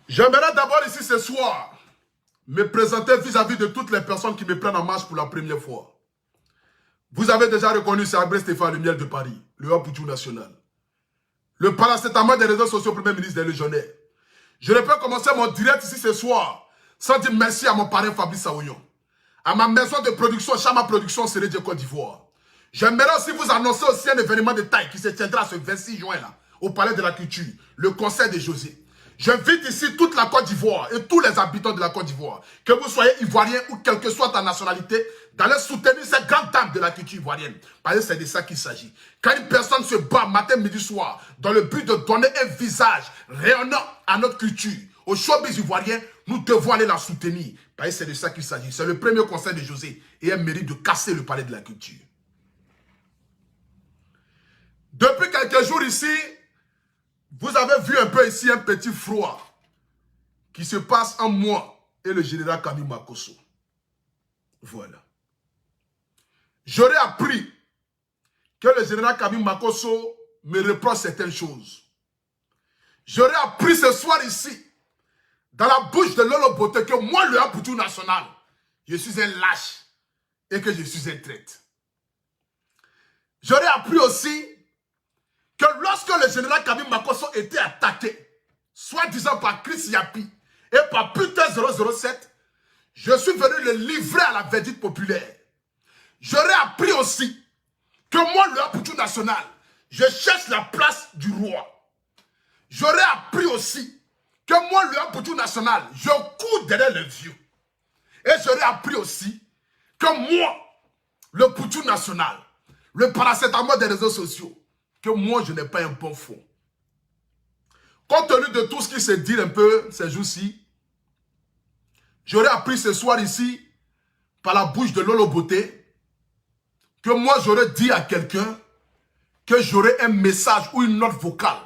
J'aimerais d'abord ici ce soir me présenter vis-à-vis de toutes les personnes qui me prennent en marche pour la première fois. Vous avez déjà reconnu, c'est Albert Stéphane, le miel de Paris, le Haut-Poutou national. Le paracétamol des réseaux sociaux, premier ministre des Légionnaires. Je ne peux commencer mon direct ici ce soir sans dire merci à mon parrain Fabrice Saouillon, à ma maison de production, Chama Production, Séré de Côte d'Ivoire. J'aimerais aussi vous annoncer aussi un événement de taille qui se tiendra ce 26 juin là, au Palais de la Culture, le concert de José. J'invite ici toute la Côte d'Ivoire et tous les habitants de la Côte d'Ivoire, que vous soyez ivoirien ou quelle que soit ta nationalité, d'aller soutenir cette grande dame de la culture ivoirienne. Parce que c'est de ça qu'il s'agit. Quand une personne se bat matin, midi, soir, dans le but de donner un visage rayonnant à notre culture, au showbiz ivoirien, nous devons aller la soutenir. Parce que c'est de ça qu'il s'agit. C'est le premier concert de José et elle mérite de casser le palais de la culture. Depuis quelques jours ici, vous avez vu un peu ici un petit froid qui se passe en moi et le général Kami Makosso. Voilà. J'aurais appris que le général Kami Makosso me reproche certaines choses. J'aurais appris ce soir ici, dans la bouche de Lolo Bote, que moi, le Haut-Poutou national, je suis un lâche et que je suis un traître. J'aurais appris aussi que lorsque le général Kami Makosso était attaqué, soi-disant par Chris Yapi et par Putain 007, je suis venu le livrer à la verdict populaire. J'aurais appris aussi que moi, le Haut-Poutou national, je cherche la place du roi. J'aurais appris aussi que moi, le Haut-Poutou national, je cours derrière les vieux. Et j'aurais appris aussi que moi, le Poutou national, le paracétamol des réseaux sociaux, que moi, je n'ai pas un bon fond. Compte tenu de tout ce qui se dit un peu ces jours-ci, j'aurais appris ce soir ici, par la bouche de Lolo Boté, que moi, j'aurais dit à quelqu'un que j'aurais un message ou une note vocale.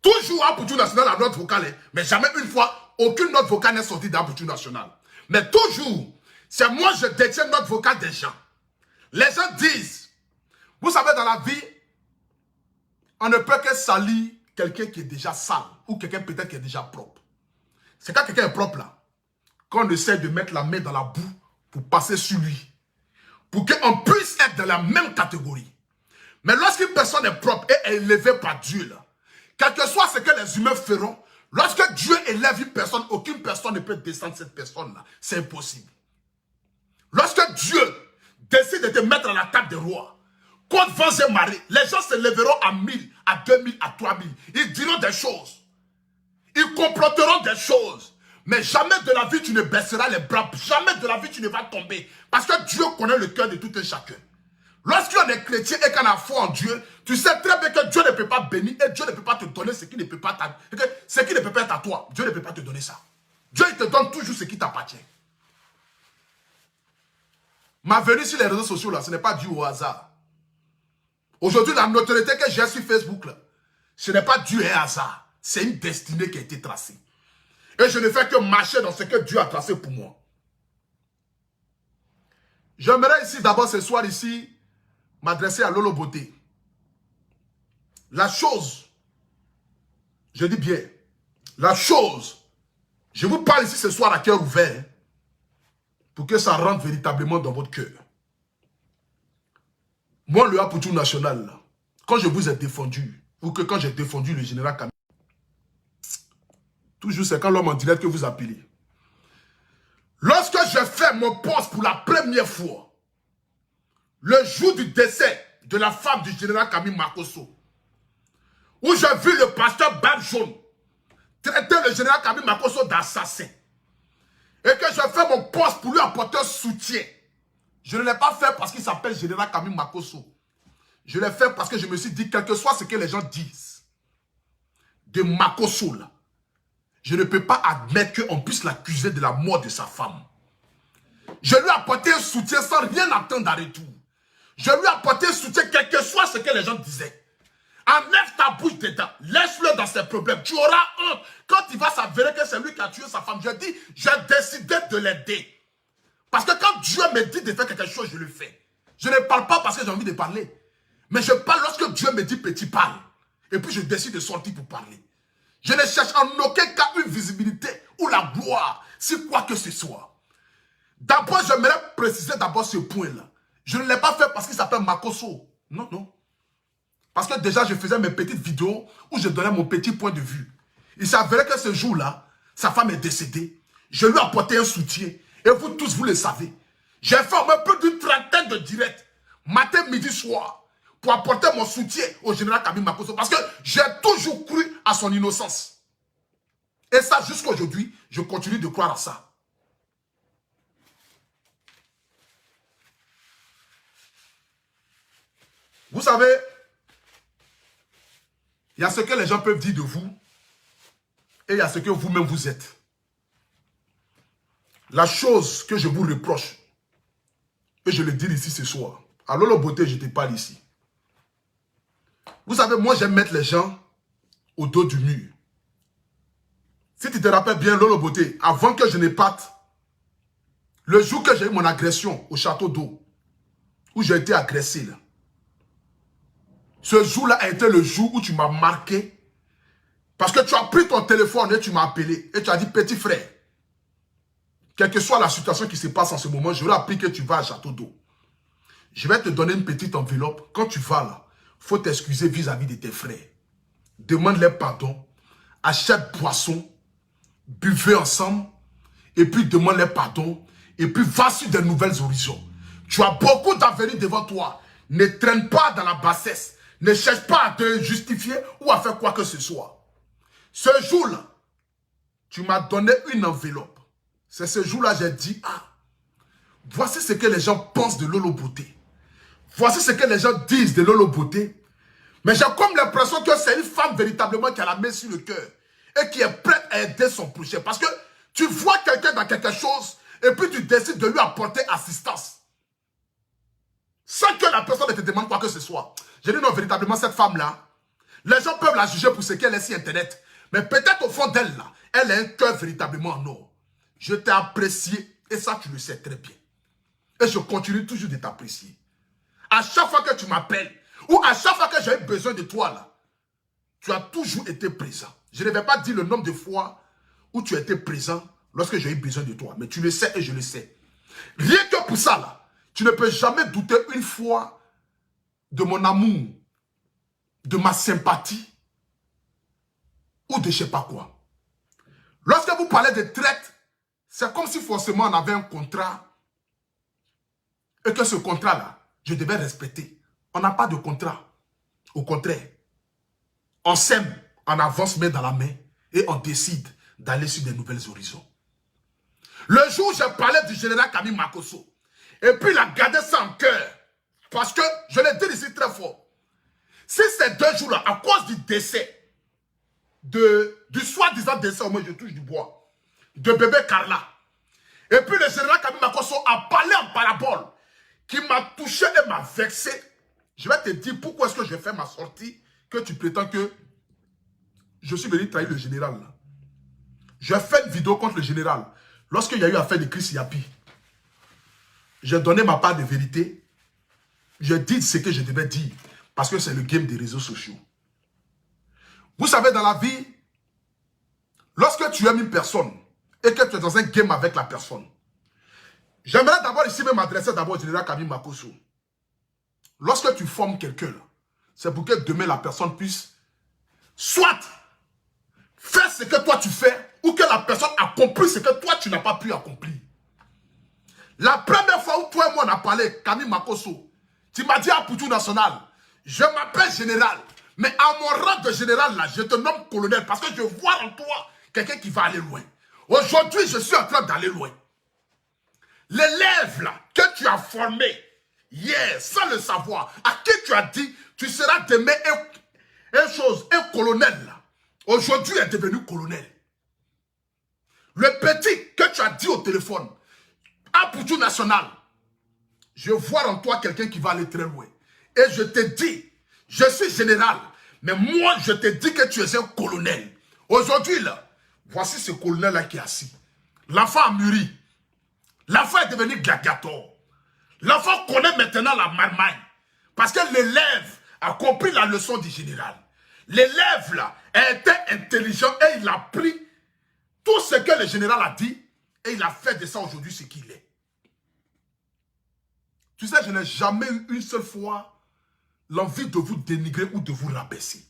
Toujours à Poutou national, la note vocale, mais jamais une fois, aucune note vocale n'est sortie d'un Poutou national. Mais toujours, c'est moi, je détiens une note vocale des gens. Les gens disent, vous savez, dans la vie, on ne peut que salir quelqu'un qui est déjà sale ou quelqu'un peut-être qui est déjà propre. C'est quand quelqu'un est propre là, qu'on essaie de mettre la main dans la boue pour passer sur lui. Pour qu'on puisse être dans la même catégorie. Mais lorsqu'une personne est propre et est élevée par Dieu là, quel que soit ce que les humains feront, lorsque Dieu élève une personne, aucune personne ne peut descendre cette personne là. C'est impossible. Lorsque Dieu décide de te mettre à la table des rois, contre vents et marées, les gens se lèveront à 1000, à 2000, à 3000. Ils diront des choses. Ils comploteront des choses. Mais jamais de la vie tu ne baisseras les bras. Jamais de la vie tu ne vas tomber. Parce que Dieu connaît le cœur de tout un chacun. Lorsqu'on est chrétien et qu'on a foi en Dieu, tu sais très bien que Dieu ne peut pas bénir et Dieu ne peut pas te donner ce qui ne peut pas être à toi. Dieu ne peut pas te donner ça. Dieu il te donne toujours ce qui t'appartient. Ma venue sur les réseaux sociaux là, ce n'est pas dû au hasard. Aujourd'hui, la notoriété que j'ai sur Facebook, là, ce n'est pas dû à un hasard. C'est une destinée qui a été tracée. Et je ne fais que marcher dans ce que Dieu a tracé pour moi. J'aimerais ici, d'abord ce soir ici, m'adresser à Lolo Boté. La chose, je dis bien, la chose, je vous parle ici ce soir à cœur ouvert, pour que ça rentre véritablement dans votre cœur. Moi, le Haut-Poutou national, là, quand je vous ai défendu, ou que quand j'ai défendu le général Kami, toujours c'est quand l'homme en direct que vous appelez. Lorsque j'ai fait mon poste pour la première fois, le jour du décès de la femme du général Kami Makosso, où j'ai vu le pasteur Barbe Jaune traiter le général Kami Makosso d'assassin, et que j'ai fait mon poste pour lui apporter un soutien, je ne l'ai pas fait parce qu'il s'appelle général Kami Makosso. Je l'ai fait parce que je me suis dit, quel que soit ce que les gens disent de Makosso là, je ne peux pas admettre qu'on puisse l'accuser de la mort de sa femme. Je lui ai apporté un soutien sans rien attendre en retour. Je lui ai apporté un soutien, quel que soit ce que les gens disaient. Enlève ta bouche dedans, laisse-le dans ses problèmes. Tu auras honte quand il va s'avérer que c'est lui qui a tué sa femme. Je dis, j'ai décidé de l'aider. Parce que quand Dieu me dit de faire quelque chose, je le fais. Je ne parle pas parce que j'ai envie de parler. Mais je parle lorsque Dieu me dit petit parle. Et puis je décide de sortir pour parler. Je ne cherche en aucun cas une visibilité. si quoi que ce soit. D'abord, j'aimerais préciser d'abord ce point-là. Je ne l'ai pas fait parce qu'il s'appelle Makosso. Non, non. Parce que déjà, je faisais mes petites vidéos où je donnais mon petit point de vue. Il s'avérait que ce jour-là, sa femme est décédée. Je lui ai apporté un soutien. Et vous tous, vous le savez. J'ai fait au moins plus d'une trentaine de directs, matin, midi, soir, pour apporter mon soutien au général Kami Makosso. Parce que j'ai toujours cru à son innocence. Et ça, jusqu'à aujourd'hui, je continue de croire à ça. Vous savez, il y a ce que les gens peuvent dire de vous et il y a ce que vous-même vous êtes. La chose que je vous reproche, et je le dis ici ce soir, à Lolo Beauté, je te parle ici. Vous savez, moi j'aime mettre les gens au dos du mur. Si tu te rappelles bien, Lolo Beauté, avant que je ne parte, le jour que j'ai eu mon agression au château d'eau, où j'ai été agressé là, ce jour-là a été le jour où tu m'as marqué. Parce que tu as pris ton téléphone et tu m'as appelé. Et tu as dit, petit frère, quelle que soit la situation qui se passe en ce moment, j'aurais appris que tu vas à Château d'eau. Je vais te donner une petite enveloppe. Quand tu vas là, il faut t'excuser vis-à-vis de tes frères. Demande-les pardon. Achète boisson. Buvez ensemble. Et puis demande-les pardon. Et puis va sur de nouvelles horizons. Tu as beaucoup d'avenir devant toi. Ne traîne pas dans la bassesse. Ne cherche pas à te justifier ou à faire quoi que ce soit. Ce jour-là, tu m'as donné une enveloppe. C'est ce jour-là que j'ai dit, ah, voici ce que les gens pensent de Lolo Beauté. Voici ce que les gens disent de Lolo Beauté. Mais j'ai comme l'impression que c'est une femme véritablement qui a la main sur le cœur et qui est prête à aider son prochain. Parce que tu vois quelqu'un dans quelque chose et puis tu décides de lui apporter assistance. Sans que la personne ne te demande quoi que ce soit. Je dis non, véritablement, cette femme-là, les gens peuvent la juger pour ce qu'elle est sur Internet. Mais peut-être au fond d'elle, là, elle a un cœur véritablement en or. Je t'ai apprécié et ça, tu le sais très bien. Et je continue toujours de t'apprécier. À chaque fois que tu m'appelles, ou à chaque fois que j'ai besoin de toi, là, tu as toujours été présent. Je ne vais pas dire le nombre de fois où tu as été présent lorsque j'ai eu besoin de toi. Mais tu le sais et je le sais. Rien que pour ça, là, tu ne peux jamais douter une fois de mon amour, de ma sympathie ou de je ne sais pas quoi. Lorsque vous parlez de traite, c'est comme si forcément on avait un contrat et que ce contrat-là, je devais respecter. On n'a pas de contrat. Au contraire, on s'aime, on avance main dans la main et on décide d'aller sur de nouvelles horizons. Le jour où j'ai parlé du général Kami Makosso, et puis il a gardé ça en cœur, parce que, je l'ai dit ici très fort, si ces 2 jours-là, à cause du décès, du soi-disant décès, au moins je touche du bois, de bébé Carla, et puis le général Kami Makosso a parlé en parabole, qui m'a touché et m'a vexé, je vais te dire pourquoi est-ce que j'ai fait ma sortie, que tu prétends que je suis venu trahir le général. Là. J'ai fait une vidéo contre le général, lorsqu'il y a eu affaire de Chris Yapi. J'ai donné ma part de vérité. J'ai dit ce que je devais dire. Parce que c'est le game des réseaux sociaux. Vous savez, dans la vie, lorsque tu aimes une personne et que tu es dans un game avec la personne, j'aimerais d'abord ici m'adresser d'abord au général Kami Makosso. Lorsque tu formes quelqu'un, c'est pour que demain la personne puisse soit faire ce que toi tu fais ou que la personne accomplisse ce que toi tu n'as pas pu accomplir. La première fois où toi et moi on a parlé, Kami Makosso, tu m'as dit à Poutou National, je m'appelle général, mais à mon rang de général là, je te nomme colonel parce que je vois en toi quelqu'un qui va aller loin. Aujourd'hui, je suis en train d'aller loin. L'élève là que tu as formé hier, sans le savoir, à qui tu as dit, tu seras demain un colonel là. Aujourd'hui, il est devenu colonel. Le petit que tu as dit au téléphone, à Poutou National, je vois en toi quelqu'un qui va aller très loin. Et je te dis, je suis général, mais moi je te dis que tu es un colonel. Aujourd'hui là, voici ce colonel là qui est assis. L'enfant a mûri. L'enfant est devenu gladiateur. L'enfant connaît maintenant la marmaille. Parce que l'élève a compris la leçon du général. L'élève là a été intelligent et il a pris tout ce que le général a dit Et il a fait de ça aujourd'hui ce qu'il est. Tu sais, je n'ai jamais eu une seule fois l'envie de vous dénigrer ou de vous rabaisser.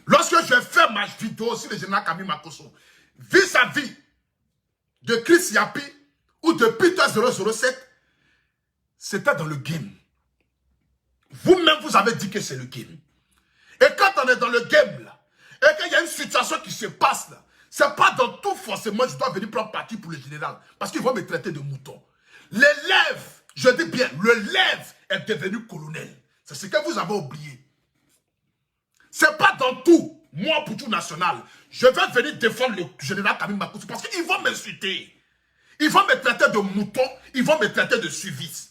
Lorsque je fais ma vidéo sur le général Kami Makosso, vis-à-vis de Chris Yapi ou de Peter 007, c'était dans le game. Vous-même, vous avez dit que c'est le game. Et quand on est dans le game, là, et qu'il y a une situation qui se passe, là, c'est pas dans tout forcément je dois venir prendre parti pour le général. Parce qu'ils vont me traiter de mouton. L'élève, je dis bien, l'élève est devenu colonel. C'est ce que vous avez oublié. C'est pas dans tout, moi pour tout national, je vais venir défendre le général Kami Makosso parce qu'ils vont m'insulter. Ils vont me traiter de mouton, ils vont me traiter de suivis.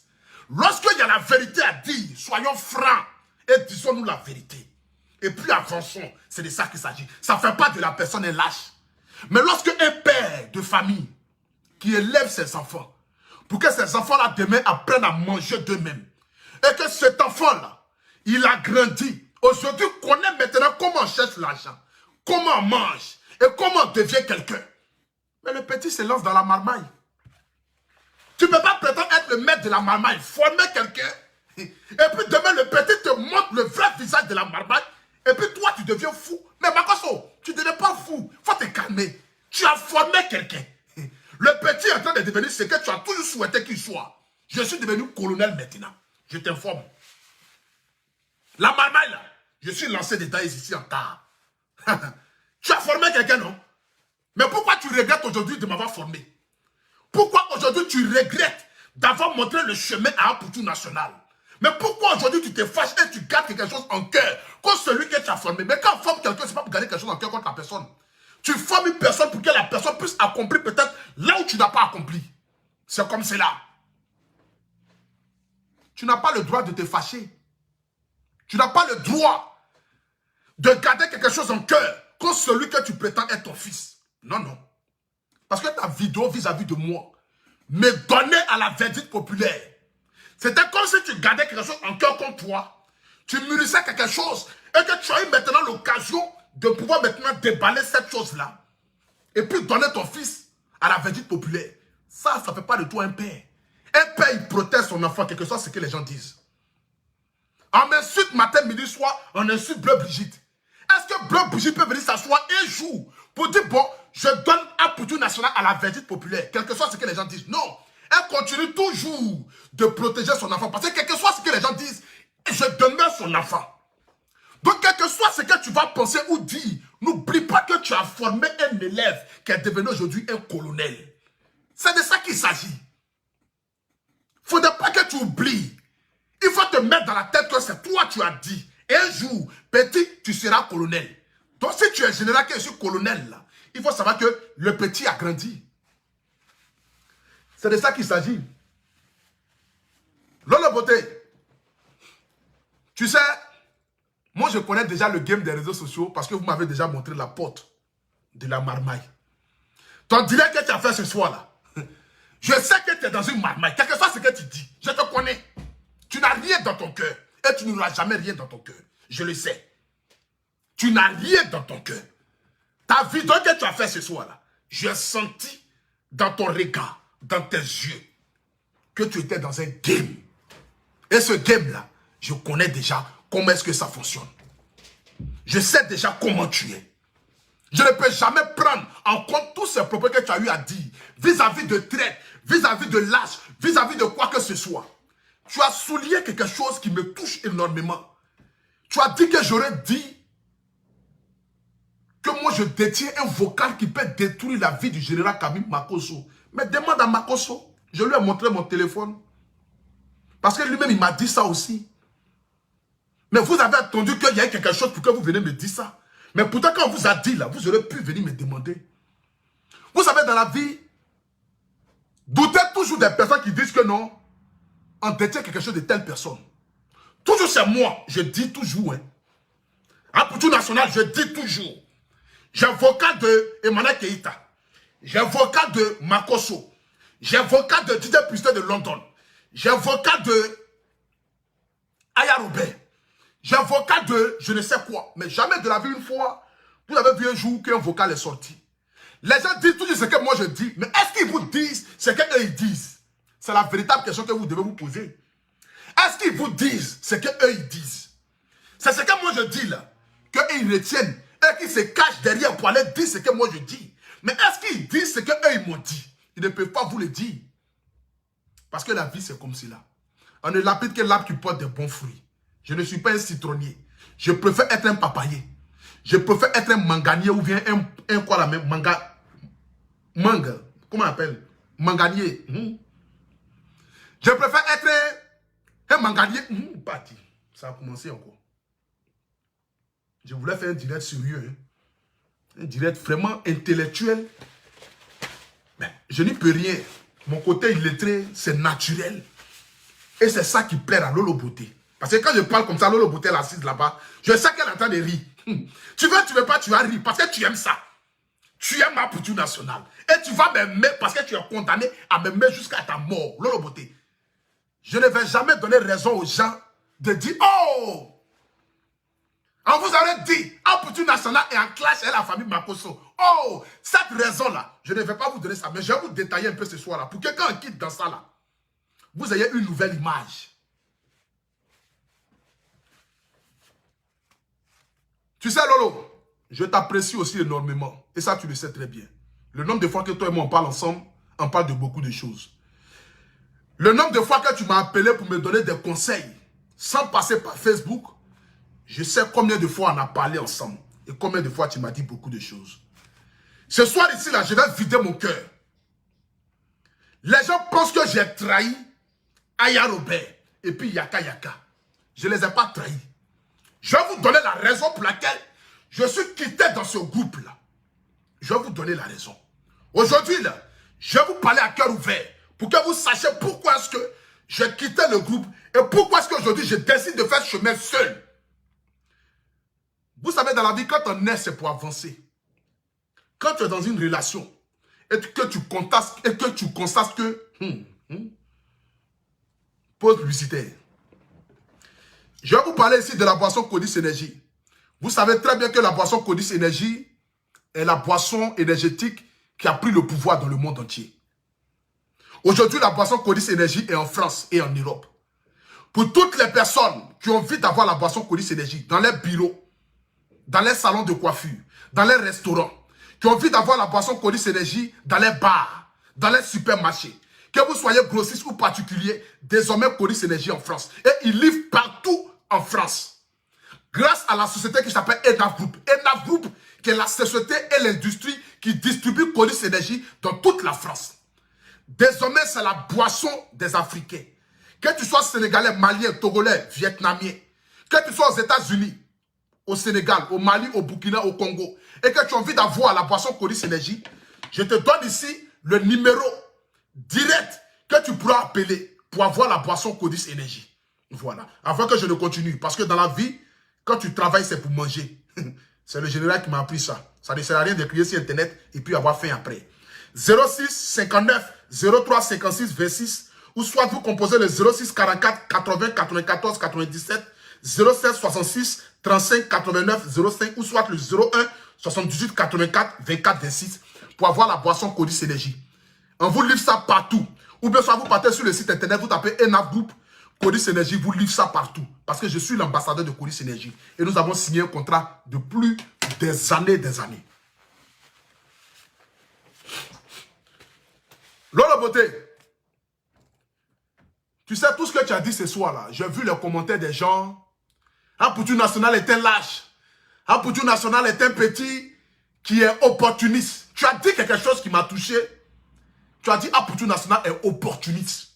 Lorsqu'il y a la vérité à dire, soyons francs et disons-nous la vérité. Et puis avançons, c'est de ça qu'il s'agit. Ça ne fait pas de la personne un lâche. Mais lorsque un père de famille qui élève ses enfants, pour que ces enfants-là demain apprennent à manger d'eux-mêmes, et que cet enfant-là, il a grandi, aujourd'hui connaît maintenant comment on cherche l'argent, comment on mange, et comment on devient quelqu'un. Mais le petit se lance dans la marmaille. Tu ne peux pas prétendre être le maître de la marmaille, former quelqu'un, et puis demain le petit te montre le vrai visage de la marmaille, et puis toi tu deviens fou. Mais Makosso, tu ne deviens pas fou, il faut te calmer. Tu as formé quelqu'un. Le petit est en train de devenir ce que tu as toujours souhaité qu'il soit. Je suis devenu colonel maintenant, je t'informe. La marmaille là, je suis lancé dedans ici en tard. Tu as formé quelqu'un, non? Mais pourquoi tu regrettes aujourd'hui de m'avoir formé? Pourquoi aujourd'hui tu regrettes d'avoir montré le chemin à un poutou national? Mais pourquoi aujourd'hui tu te fâches et tu gardes quelque chose en cœur contre celui que tu as formé? Mais quand on forme quelqu'un, ce n'est pas pour garder quelque chose en cœur contre la personne. Tu formes une personne pour que la personne puisse accomplir peut-être là où tu n'as pas accompli. C'est comme cela. Tu n'as pas le droit de te fâcher. Tu n'as pas le droit de garder quelque chose en cœur contre celui que tu prétends être ton fils. Non, non. Parce que ta vidéo vis-à-vis de moi me donnait à la verdict populaire. C'était comme si tu gardais quelque chose en cœur contre toi. Tu mûrissais quelque chose et que tu as eu maintenant l'occasion de pouvoir maintenant déballer cette chose-là. Et puis donner ton fils à la verdict populaire. Ça ne fait pas de toi un père. Un père, il protège son enfant, quelque chose, ce que les gens disent. On m'insulte matin, midi, soir, on insulte Bleu Brigitte. Est-ce que Bleu Brigitte peut venir s'asseoir un jour pour dire, bon, je donne un poutou national à la verdict populaire, quel que soit ce que les gens disent? Non. Elle continue toujours de protéger son enfant. Parce que quel que soit ce que les gens disent, je demeure son enfant. Donc, quel que soit ce que tu vas penser ou dire, n'oublie pas que tu as formé un élève qui est devenu aujourd'hui un colonel. C'est de ça qu'il s'agit. Il ne faudrait pas que tu oublies. Il faut te mettre dans la tête que c'est toi qui as dit. Et un jour, petit, tu seras colonel. Donc, si tu es général que je suis colonel, là, il faut savoir que le petit a grandi. C'est de ça qu'il s'agit. Lolo Beauté, tu sais, moi je connais déjà le game des réseaux sociaux parce que vous m'avez déjà montré la porte de la marmaille. Ton direct que tu as fait ce soir là, je sais que tu es dans une marmaille, quel que soit ce que tu dis, je te connais. Tu n'as rien dans ton cœur et tu n'auras jamais rien dans ton cœur. Je le sais. Tu n'as rien dans ton cœur. Ta vidéo que tu as fait ce soir là, j'ai senti dans ton regard, dans tes yeux, que tu étais dans un game. Et ce game là, je connais déjà comment est-ce que ça fonctionne. Je sais déjà comment tu es. Je ne peux jamais prendre en compte tous ces propos que tu as eu à dire vis-à-vis de traite, vis-à-vis de lâche, vis-à-vis de quoi que ce soit. Tu as souligné quelque chose qui me touche énormément. Tu as dit que j'aurais dit que moi je détiens un vocal qui peut détruire la vie du général Kami Makosso. Mais demande à Makosso. Je lui ai montré mon téléphone. Parce que lui-même il m'a dit ça aussi. Mais vous avez attendu qu'il y ait quelque chose pour que vous veniez me dire ça. Mais pourtant quand on vous a dit là, vous aurez pu venir me demander. Vous savez dans la vie, doutez toujours des personnes qui disent que non, on détient quelque chose de telle personne. Toujours c'est moi, je dis toujours. Hein. À Poutou National, je dis toujours. J'ai un vocal de Emmanuel Keïta. J'ai un vocal de Makosso. J'ai un vocal de Didier Pustet de London. J'ai un vocal de Aya Robert. J'ai un vocal de je ne sais quoi. Mais jamais de la vie une fois, vous avez vu un jour qu'un vocal est sorti. Les gens disent toujours ce que moi je dis. Mais est-ce qu'ils vous disent ce qu'eux ils disent? C'est la véritable question que vous devez vous poser. Est-ce qu'ils vous disent ce qu'eux ils disent? C'est ce que moi je dis là. Qu'eux ils retiennent. Eux qui se cachent derrière pour aller dire ce que moi je dis. Mais est-ce qu'ils disent ce qu'eux ils m'ont dit? Ils ne peuvent pas vous le dire. Parce que la vie c'est comme cela. On ne lapide que l'arbre qui porte des bons fruits. Je ne suis pas un citronnier. Je préfère être un papayer. Je préfère être un manganier ou bien un quoi la même manga. Comment on appelle? Manganier. Je préfère être un manganier. Parti. Ça a commencé encore. Je voulais faire un direct sérieux. Un direct vraiment intellectuel. Mais je n'y peux rien. Mon côté illettré, c'est naturel. Et c'est ça qui plaît à Lolo Beauté. Parce que quand je parle comme ça, Lolo Beauté elle est assise là-bas, je sais qu'elle est en train de rire. Tu veux pas, tu vas rire parce que tu aimes ça. Tu aimes ma culture nationale. Et tu vas m'aimer parce que tu es condamné à m'aimer jusqu'à ta mort. Lolo Beauté. Je ne vais jamais donner raison aux gens de dire, oh, on vous aurait dit, en culture nationale et en clash avec la famille Makosso. Oh, cette raison-là, je ne vais pas vous donner ça, mais je vais vous détailler un peu ce soir-là, pour que quand on quitte dans ça là, vous ayez une nouvelle image. Tu sais, Lolo, je t'apprécie aussi énormément. Et ça, tu le sais très bien. Le nombre de fois que toi et moi, on parle ensemble, on parle de beaucoup de choses. Le nombre de fois que tu m'as appelé pour me donner des conseils, sans passer par Facebook, je sais combien de fois on a parlé ensemble. Et combien de fois tu m'as dit beaucoup de choses. Ce soir ici, là, je vais vider mon cœur. Les gens pensent que j'ai trahi Aya Robert et puis Yaka Yaka. Je ne les ai pas trahis. Je vais vous donner la raison pour laquelle je suis quitté dans ce groupe-là. Je vais vous donner la raison. Aujourd'hui, là, je vais vous parler à cœur ouvert pour que vous sachiez pourquoi est-ce que j'ai quitté le groupe et pourquoi est-ce qu'aujourd'hui je décide de faire chemin seul. Vous savez, dans la vie, quand on est, c'est pour avancer. Quand tu es dans une relation et que tu constates que... Pause publicitaire. Je vais vous parler ici de la boisson Codis Énergie. Vous savez très bien que la boisson Codis Énergie est la boisson énergétique qui a pris le pouvoir dans le monde entier. Aujourd'hui, la boisson Codis Énergie est en France et en Europe. Pour toutes les personnes qui ont envie d'avoir la boisson Codis Énergie dans les bureaux, dans les salons de coiffure, dans les restaurants, qui ont envie d'avoir la boisson Codis Énergie dans les bars, dans les supermarchés, que vous soyez grossiste ou particulier, désormais Codis Énergie en France. Et ils livrent partout en France. Grâce à la société qui s'appelle Enaf Group. Enaf Group, qui est la société et l'industrie qui distribue Codis Énergie dans toute la France. Désormais, c'est la boisson des Africains. Que tu sois sénégalais, malien, togolais, vietnamien, que tu sois aux États-Unis, au Sénégal, au Mali, au Burkina, au Congo, et que tu as envie d'avoir la boisson Codis Énergie, je te donne ici le numéro direct que tu pourras appeler pour avoir la boisson Codis Énergie. Voilà. Avant que je ne continue, parce que dans la vie, quand tu travailles, c'est pour manger. C'est le général qui m'a appris ça. Ça ne sert à rien d'écrire sur Internet et puis avoir faim après. 06 59 03 56 26 ou soit vous composez le 06 44 80 94 97 07 66 35 89 05 ou soit le 01 78 84 24 26 pour avoir la boisson Codis Énergie. On vous livre ça partout. Ou bien soit vous partez sur le site internet, vous tapez Enaf Group, Codis Énergie, vous livre ça partout. Parce que je suis l'ambassadeur de Codis Énergie. Et nous avons signé un contrat de plus des années. Lolo Beauté, tu sais tout ce que tu as dit ce soir-là. J'ai vu les commentaires des gens. Apoutu National est un lâche. Apoutu National est un petit qui est opportuniste. Tu as dit quelque chose qui m'a touché. Tu as dit Apoutu National est opportuniste.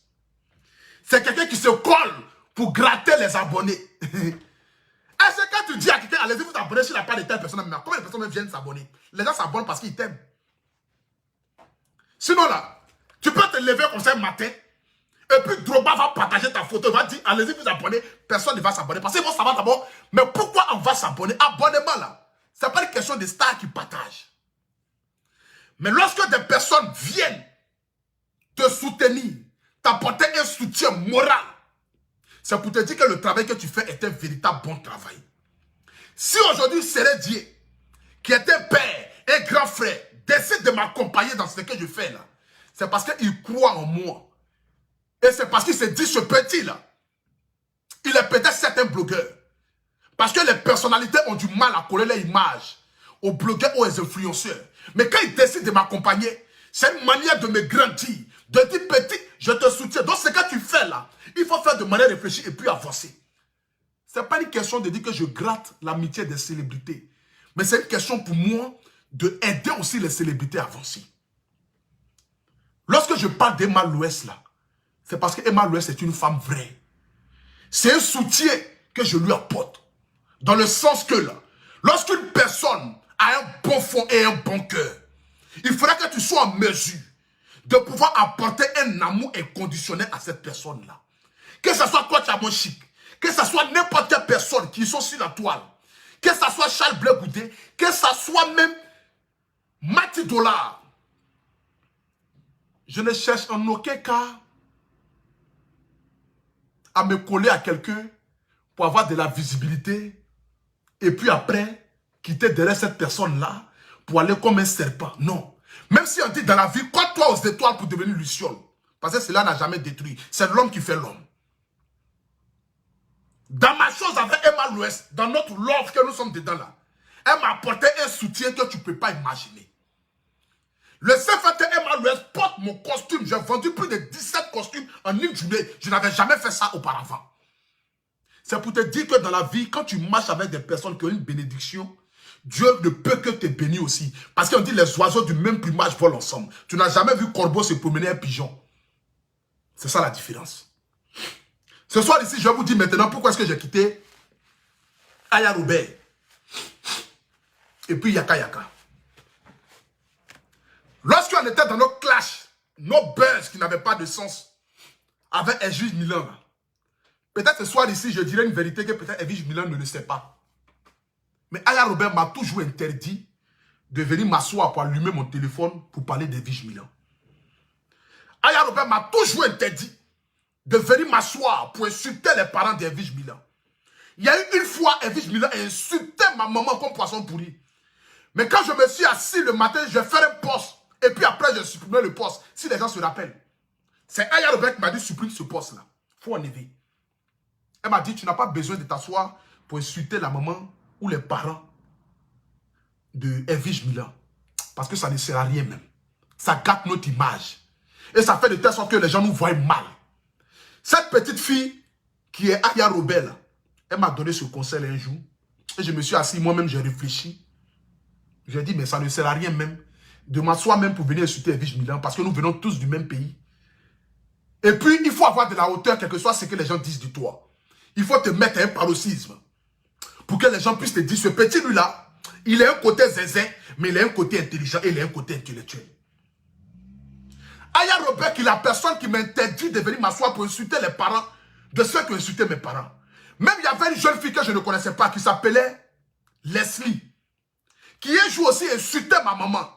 C'est quelqu'un qui se colle pour gratter les abonnés. Est-ce que quand tu dis à quelqu'un, allez-y vous abonner sur la page de telle personne, mais combien de personnes viennent s'abonner? Les gens s'abonnent parce qu'ils t'aiment. Sinon là, tu peux te lever comme ça un matin, et puis Drogba va partager ta photo, il va dire, allez-y vous abonner, personne ne va s'abonner. Parce qu'ils vont savoir d'abord, mais pourquoi on va s'abonner? Abonnement là, c'est pas une question de stars qui partagent. Mais lorsque des personnes viennent te soutenir, t'apporter un soutien moral, c'est pour te dire que le travail que tu fais est un véritable bon travail. Si aujourd'hui Séré Dié, qui était père un grand frère décide de m'accompagner dans ce que je fais là, c'est parce qu'il croit en moi. Et c'est parce qu'il se dit, ce petit-là, il est peut-être certain blogueur. Parce que les personnalités ont du mal à coller leur image aux blogueurs ou aux influenceurs. Mais quand il décide de m'accompagner, c'est une manière de me grandir, de dire, petit, je te soutiens. Donc ce que tu fais là, il faut faire de manière réfléchie et puis avancer. Ce n'est pas une question de dire que je gratte l'amitié des célébrités. Mais c'est une question pour moi d'aider aussi les célébrités à avancer. Lorsque je parle d'Emma Louès là, c'est parce qu'Emma Louès est une femme vraie. C'est un soutien que je lui apporte. Dans le sens que là, lorsqu'une personne a un bon fond et un bon cœur, il faudra que tu sois en mesure de pouvoir apporter un amour inconditionnel à cette personne-là. Que ce soit toi, Tiamon Chic, que ce soit n'importe quelle personne qui sont sur la toile, que ce soit Charles Blé Goudé, que ce soit même Mati Dollar. Je ne cherche en aucun cas à me coller à quelqu'un pour avoir de la visibilité et puis après quitter derrière cette personne-là pour aller comme un serpent. Non. Même si on dit dans la vie, colle-toi aux étoiles pour devenir luciole. Parce que cela n'a jamais détruit. C'est l'homme qui fait l'homme. Dans ma chose avec Emma Louès, dans notre love que nous sommes dedans là, elle m'a apporté un soutien que tu ne peux pas imaginer. Le seul fait que Emma Louès porte mon costume, j'ai vendu plus de 17 costumes en une journée. Je n'avais jamais fait ça auparavant. C'est pour te dire que dans la vie, quand tu marches avec des personnes qui ont une bénédiction, Dieu ne peut que te bénir aussi. Parce qu'on dit les oiseaux du même plumage volent ensemble. Tu n'as jamais vu corbeau se promener un pigeon. C'est ça la différence. Ce soir ici, je vais vous dire maintenant pourquoi est-ce que j'ai quitté Aya Robert. Et puis Yaka Yaka. Lorsqu'on était dans nos clashs, nos buzz qui n'avaient pas de sens, avec Edwige Milan, peut-être ce soir ici, je dirais une vérité que peut-être Edwige Milan ne le sait pas. Mais Aya Robert m'a toujours interdit de venir m'asseoir pour allumer mon téléphone pour parler d'Edwige Milan. Aya Robert m'a toujours interdit de venir m'asseoir pour insulter les parents d'Edwige Milan. Il y a eu une fois, Edwige Milan a insulté ma maman comme poisson pourri. Mais quand je me suis assis le matin, je vais faire un poste. Et puis après, j'ai supprimé le poste. Si les gens se rappellent. C'est Aya Robert qui m'a dit supprime ce poste-là. Il faut enlever. Elle m'a dit, tu n'as pas besoin de t'asseoir pour insulter la maman ou les parents de Edwige Milan. Parce que ça ne sert à rien même. Ça gâte notre image. Et ça fait de telle sorte que les gens nous voient mal. Cette petite fille qui est Aya Robert, elle m'a donné ce conseil un jour. Et je me suis assis, moi-même j'ai réfléchi. J'ai dit, mais ça ne sert à rien même de m'asseoir même pour venir insulter Edwige Milan. Parce que nous venons tous du même pays. Et puis, il faut avoir de la hauteur, quel que soit ce que les gens disent de toi. Il faut te mettre à un paroxysme. Pour que les gens puissent te dire, ce petit lui-là, il a un côté zézin, mais il a un côté intelligent et il a un côté intellectuel. Aya Robert, qui est la personne qui m'interdit de venir m'asseoir pour insulter les parents de ceux qui ont insulté mes parents. Même il y avait une jeune fille que je ne connaissais pas qui s'appelait Leslie, qui un jour aussi insultait ma maman.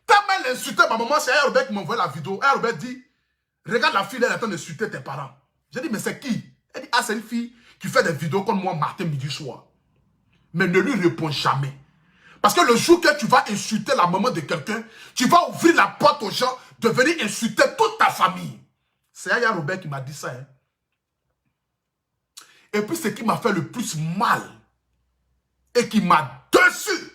Tellement elle insultait ma maman, c'est Aya Robert qui m'a envoyé la vidéo. Aya Robert dit, regarde la fille, elle est en train d'insulter tes parents. J'ai dit, mais c'est qui? Elle dit, ah, c'est une fille qui fait des vidéos comme moi matin, midi, soir. Mais ne lui réponds jamais. Parce que le jour que tu vas insulter la maman de quelqu'un, tu vas ouvrir la porte aux gens de venir insulter toute ta famille. C'est Aya Robert qui m'a dit ça. Hein. Et puis ce qui m'a fait le plus mal et qui m'a dessus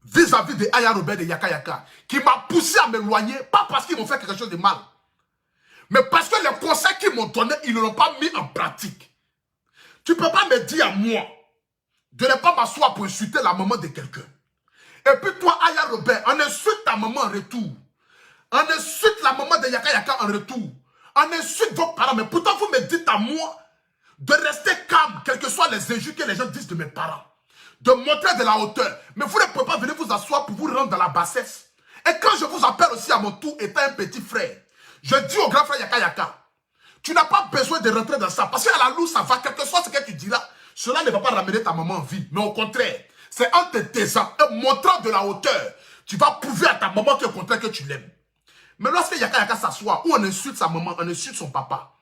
vis-à-vis de Aya Robert de Yaka Yaka, qui m'a poussé à m'éloigner, pas parce qu'ils m'ont fait quelque chose de mal, mais parce que les conseils qu'ils m'ont donnés, ils ne l'ont pas mis en pratique. Tu ne peux pas me dire à moi de ne pas m'asseoir pour insulter la maman de quelqu'un. Et puis toi, Aya Robert, on insulte ta maman en retour. On insulte la maman de Yaka Yaka en retour. On insulte vos parents. Mais pourtant, vous me dites à moi de rester calme, quelles que soient les injures que les gens disent de mes parents. De montrer de la hauteur. Mais vous ne pouvez pas venir vous asseoir pour vous rendre dans la bassesse. Et quand je vous appelle aussi à mon tour, étant un petit frère, je dis au grand frère Yaka Yaka, tu n'as pas besoin de rentrer dans ça. Parce qu'à la louche, ça va, quel que soit ce que tu diras, cela ne va pas ramener ta maman en vie. Mais au contraire, c'est en te taisant et montrant de la hauteur, tu vas prouver à ta maman qu'au contraire que tu l'aimes. Mais lorsque Yaka Yaka s'assoit, ou on insulte sa maman, on insulte son papa,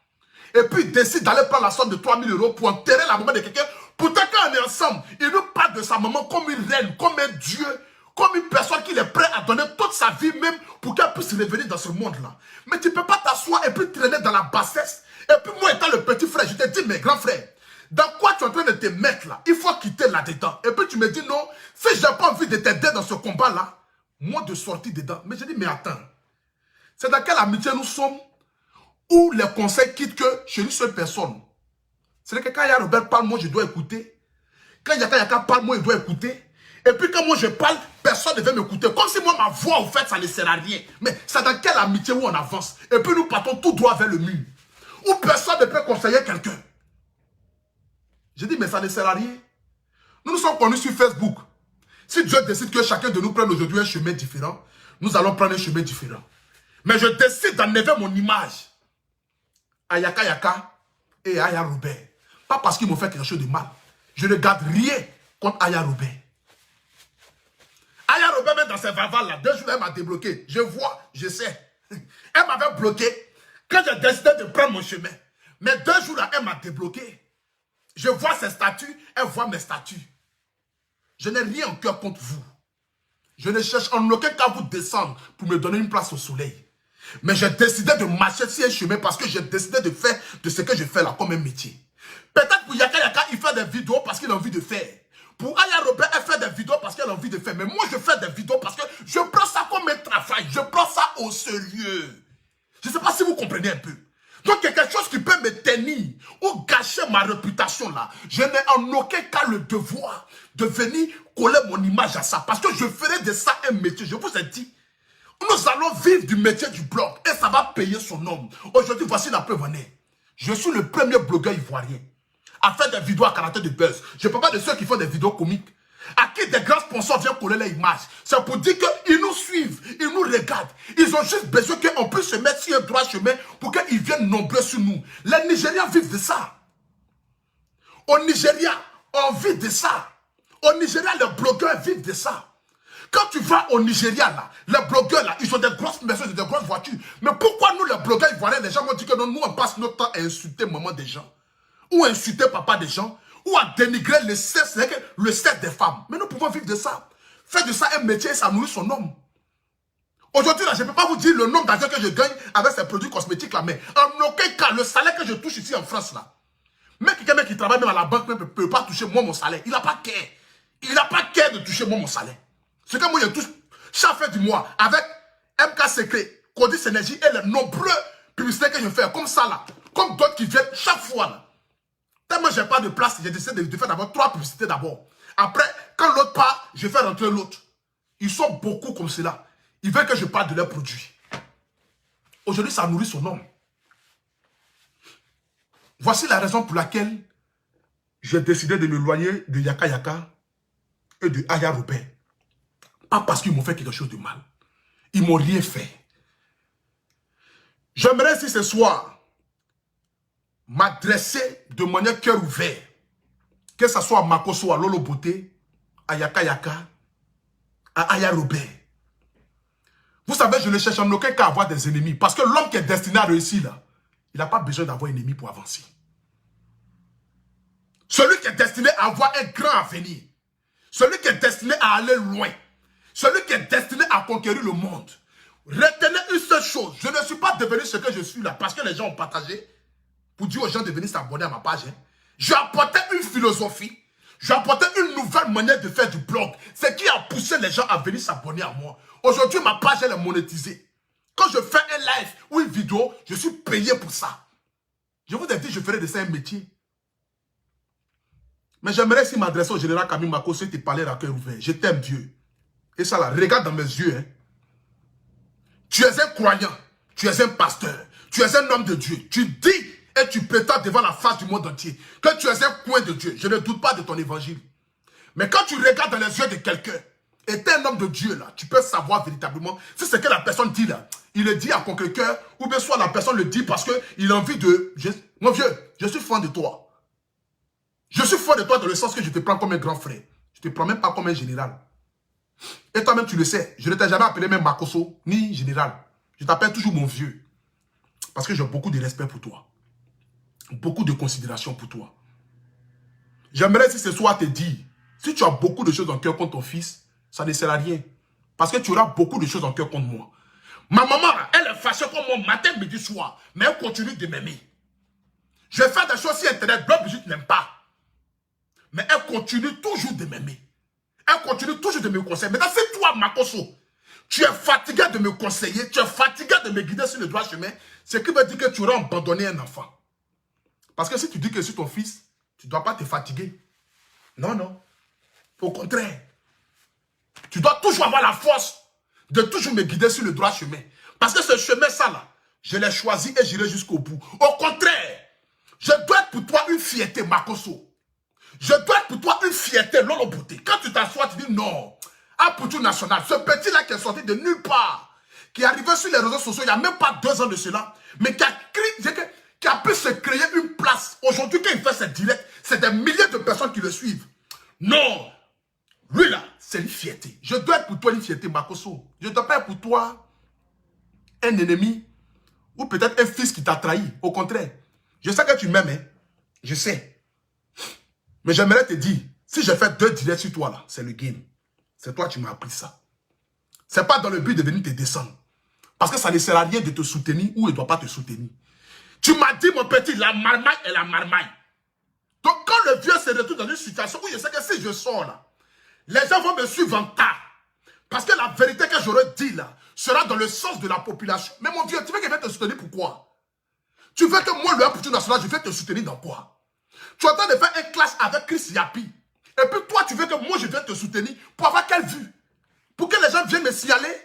et puis il décide d'aller prendre la somme de 3 000 € pour enterrer la maman de quelqu'un, Pourtant, quand on est ensemble, il nous parle de sa maman comme une reine, comme un dieu, comme une personne qui est prête à donner toute sa vie même pour qu'elle puisse revenir dans ce monde-là. Mais tu ne peux pas t'asseoir et puis traîner dans la bassesse. Et puis moi étant le petit frère, je te dis, mes grands frères, dans quoi tu es en train de te mettre là? Il faut quitter là-dedans. Et puis tu me dis, non, si je n'ai pas envie de t'aider dans ce combat-là, moi de sortir dedans. Mais je dis, mais attends, c'est dans quelle amitié nous sommes où les conseils quittent que chez une seule personne? C'est que quand il y a Robert parle, moi je dois écouter. Quand Yaka parle, moi je dois écouter. Et puis quand moi je parle, personne ne veut m'écouter. Comme si moi ma voix au fait ça ne sert à rien. Mais c'est dans quelle amitié où on avance? Et puis nous partons tout droit vers le mur. Où personne ne peut conseiller quelqu'un. Je dis mais ça ne sert à rien. Nous nous sommes connus sur Facebook. Si Dieu décide que chacun de nous prenne aujourd'hui un chemin différent, nous allons prendre un chemin différent. Mais je décide d'enlever mon image à Yaka et à Aya Robert. Pas parce qu'ils m'ont fait quelque chose de mal. Je ne garde rien contre Aya Robert. Aya Robert, même dans ses vavales là, 2 jours, elle m'a débloqué. Je vois, je sais. Elle m'avait bloqué quand j'ai décidé de prendre mon chemin. Mais 2 jours là, elle m'a débloqué. Je vois ses statuts, elle voit mes statuts. Je n'ai rien en cœur contre vous. Je ne cherche en aucun cas à vous descendre pour me donner une place au soleil. Mais j'ai décidé de marcher sur un chemin parce que j'ai décidé de faire de ce que je fais là comme un métier. Peut-être pour Yaka, il fait des vidéos parce qu'il a envie de faire. Pour Aya Robert, elle fait des vidéos parce qu'elle a envie de faire. Mais moi, je fais des vidéos parce que je prends ça comme un travail. Je prends ça au sérieux. Je ne sais pas si vous comprenez un peu. Donc, il y a quelque chose qui peut me tenir ou gâcher ma réputation là. Je n'ai en aucun cas le devoir de venir coller mon image à ça. Parce que je ferai de ça un métier. Je vous ai dit. Nous allons vivre du métier du blog et ça va payer son nom. Aujourd'hui, voici la preuve en est. Je suis le premier blogueur ivoirien à faire des vidéos à caractère de buzz. Je ne parle pas de ceux qui font des vidéos comiques. À qui des grands sponsors viennent coller leur image. C'est pour dire qu'ils nous suivent, ils nous regardent. Ils ont juste besoin qu'on puisse se mettre sur un droit chemin pour qu'ils viennent nombreux sur nous. Les Nigériens vivent de ça. Au Nigeria, on vit de ça. Au Nigeria, les blogueurs vivent de ça. Quand tu vas au Nigeria, là, les blogueurs, là, ils ont des grosses maisons, des grosses voitures. Mais pourquoi nous, les blogueurs ivoiriens, les gens vont dire que non, nous, on passe notre temps à insulter maman des gens, ou à insulter papa des gens, ou à dénigrer le sexe des femmes. Mais nous pouvons vivre de ça. Faire de ça un métier, ça nourrit son homme. Aujourd'hui, là, je ne peux pas vous dire le nombre d'argent que je gagne avec ces produits cosmétiques, là, mais en aucun cas, le salaire que je touche ici en France, là, mais quelqu'un qui travaille même à la banque ne peut pas toucher moi mon salaire. Il n'a pas qu'à. Il n'a pas qu'à de toucher moi mon salaire. Ce que moi je touche chaque fin du mois avec MK Secret, Codis Énergie et les nombreux publicités que je fais comme ça là, comme d'autres qui viennent chaque fois là. Tellement je n'ai pas de place, j'ai décidé de faire d'abord 3 publicités d'abord. Après, quand l'autre part, je fais rentrer l'autre. Ils sont beaucoup comme cela. Ils veulent que je parle de leurs produits. Aujourd'hui, ça nourrit son homme. Voici la raison pour laquelle j'ai décidé de m'éloigner de Yaka et de Aya Robert. Pas parce qu'ils m'ont fait quelque chose de mal. Ils ne m'ont rien fait. J'aimerais si ce soir m'adresser de manière cœur ouvert. Que ce soit à Makoso, à Lolo Beauté, à Yaka, à Aya Robert. Vous savez, je ne cherche en aucun cas à avoir des ennemis. Parce que l'homme qui est destiné à réussir là, il n'a pas besoin d'avoir un ennemi pour avancer. Celui qui est destiné à avoir un grand avenir. Celui qui est destiné à aller loin. Celui qui est destiné à conquérir le monde. Retenez une seule chose. Je ne suis pas devenu ce que je suis là parce que les gens ont partagé pour dire aux gens de venir s'abonner à ma page. J'ai apporté une philosophie. J'ai apporté une nouvelle manière de faire du blog. C'est qui a poussé les gens à venir s'abonner à moi. Aujourd'hui, ma page elle est monétisée. Quand je fais un live ou une vidéo, je suis payé pour ça. Je vous ai dit, je ferai de ça un métier. Mais j'aimerais si m'adresser au général Camille Makoso et te parler à cœur ouvert. Je t'aime Dieu. Et ça là, regarde dans mes yeux. Hein. Tu es un croyant. Tu es un pasteur. Tu es un homme de Dieu. Tu dis et tu prétends devant la face du monde entier que tu es un coin de Dieu. Je ne doute pas de ton évangile. Mais quand tu regardes dans les yeux de quelqu'un et tu es un homme de Dieu là, tu peux savoir véritablement si ce que la personne dit là, il le dit à contre-cœur ou bien soit la personne le dit parce qu'il a envie de... Mon vieux, je suis fan de toi. Je suis fan de toi dans le sens que je te prends comme un grand frère. Je ne te prends même pas comme un général. Et toi-même, tu le sais, je ne t'ai jamais appelé même Makoso, ni général. Je t'appelle toujours mon vieux. Parce que j'ai beaucoup de respect pour toi. Beaucoup de considération pour toi. J'aimerais si ce soir te dire, si tu as beaucoup de choses en cœur contre ton fils, ça ne sert à rien. Parce que tu auras beaucoup de choses en cœur contre moi. Ma maman, elle est fâchée comme moi matin, midi, soir. Mais elle continue de m'aimer. Je vais faire des choses sur Internet, Bloc Brigitte n'aime pas. Mais elle continue toujours de m'aimer. Elle continue toujours de me conseiller. Maintenant, c'est toi, Makosso, tu es fatigué de me conseiller, tu es fatigué de me guider sur le droit chemin, ce qui veut dire que tu auras abandonné un enfant. Parce que si tu dis que c'est ton fils, tu ne dois pas te fatiguer. Non, non. Au contraire. Tu dois toujours avoir la force de toujours me guider sur le droit chemin. Parce que ce chemin, ça là, je l'ai choisi et j'irai jusqu'au bout. Au contraire, je dois être pour toi une fierté, Makosso. Je dois être pour toi une fierté, Lolo Beauté. Quand tu t'assois, tu dis non. Un Poutou national, ce petit-là qui est sorti de nulle part, qui est arrivé sur les réseaux sociaux il n'y a même pas 2 ans de cela, mais qui a pu se créer une place. Aujourd'hui, quand il fait ses directs, c'est des milliers de personnes qui le suivent. Non. Lui là, c'est une fierté. Je dois être pour toi une fierté, Makosso. Je ne dois pas être pour toi un ennemi ou peut-être un fils qui t'a trahi. Au contraire, je sais que tu m'aimes, hein? Je sais. Mais j'aimerais te dire, si je fais 2 directs sur toi là, c'est le game. C'est toi qui m'as appris ça. C'est pas dans le but de venir te descendre. Parce que ça ne sert à rien de te soutenir ou il ne doit pas te soutenir. Tu m'as dit, mon petit, la marmaille est la marmaille. Donc quand le vieux se retrouve dans une situation où je sais que si je sors là, les gens vont me suivre en tas. Parce que la vérité que j'aurais dit là sera dans le sens de la population. Mais mon vieux, tu veux que je vienne te soutenir pourquoi? Tu veux que moi, le Poutou national, je vais te soutenir dans quoi? Tu es en train de faire un clash avec Chris Yapi. Et puis toi, tu veux que moi, je vienne te soutenir pour avoir quelle vue? Pour que les gens viennent me signaler?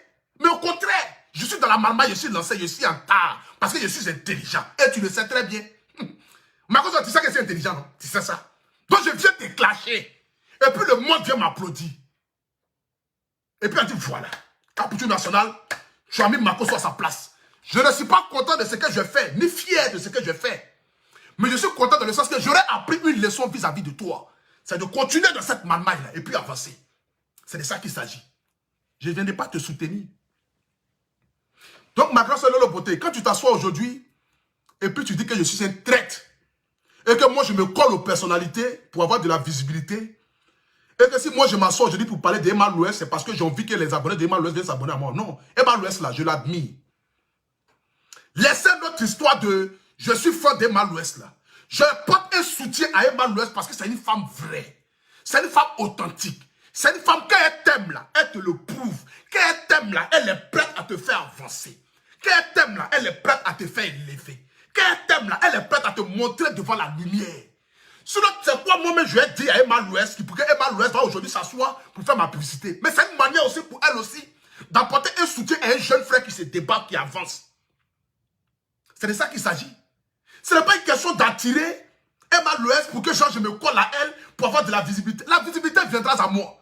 Mais au contraire, je suis dans la marmaille, je suis lancé, je suis en tas. Parce que je suis intelligent. Et tu le sais très bien. Marcos, tu sais que c'est intelligent, non? Tu sais ça? Donc je viens te clasher. Et puis le monde vient m'applaudir. Et puis on dit voilà, Poutou national, tu as mis Makosso à sa place. Je ne suis pas content de ce que je fais, ni fier de ce que je fais. Mais je suis content dans le sens que j'aurais appris une leçon vis-à-vis de toi. C'est de continuer dans cette marmaille-là et puis avancer. C'est de ça qu'il s'agit. Je ne viendrai pas te soutenir. Donc ma grâce Lolo Beauté, quand tu t'assois aujourd'hui et puis tu dis que je suis un traître et que moi je me colle aux personnalités pour avoir de la visibilité, et que si moi je m'assois aujourd'hui pour parler d'Emma Louest, c'est parce que j'ai envie que les abonnés d'Emma Louest viennent s'abonner à moi. Non, Emma Louest là, je l'admire. Laissez notre histoire de je suis fan d'Emma Louest là. Je porte un soutien à Emma Louest parce que c'est une femme vraie. C'est une femme authentique. C'est une femme, quand elle t'aime là, elle te le prouve. Quand elle t'aime là, elle est prête à te faire avancer. Quand elle t'aime là, elle est prête à te faire élever. Quand elle t'aime là, elle est prête à te montrer devant la lumière. Sinon, c'est quoi moi-même je vais dire à Emma Louest pour que Emma Louest va aujourd'hui s'asseoir pour faire ma publicité. Mais c'est une manière aussi pour elle aussi d'apporter un soutien à un jeune frère qui se débat, qui avance. C'est de ça qu'il s'agit. Ce n'est pas une question d'attirer Emma Louest pour que je me colle à elle pour avoir de la visibilité. La visibilité viendra à moi.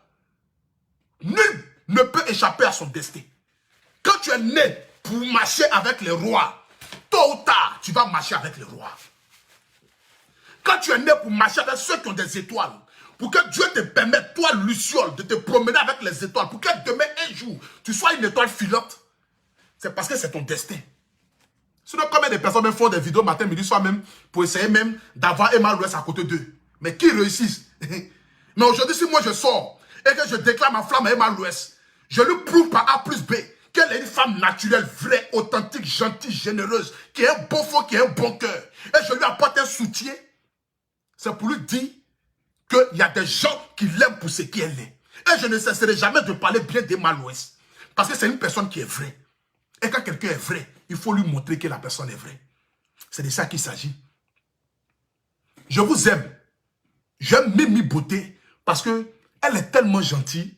Nul ne peut échapper à son destin. Quand tu es né pour marcher avec les rois, tôt ou tard, tu vas marcher avec les rois. Quand tu es né pour marcher avec ceux qui ont des étoiles, pour que Dieu te permette, toi, Luciole, de te promener avec les étoiles, pour que demain, un jour, tu sois une étoile filante, c'est parce que c'est ton destin. Sinon, combien de personnes même font des vidéos matin, midi, soir même, pour essayer même d'avoir Emma Louest à côté d'eux. Mais qui réussissent? Mais aujourd'hui, si moi je sors et que je déclare ma flamme à Emma Louest, je lui prouve par A plus B qu'elle est une femme naturelle, vraie, authentique, gentille, généreuse, qui a un bon fond, qui a un bon cœur. Et je lui apporte un soutien. C'est pour lui dire qu'il y a des gens qui l'aiment pour ce qu'elle est. Et je ne cesserai jamais de parler bien d'Emma Louest. Parce que c'est une personne qui est vraie. Et quand quelqu'un est vrai, il faut lui montrer que la personne est vraie. C'est de ça qu'il s'agit. Je vous aime. J'aime Mimi Beauté parce qu'elle est tellement gentille.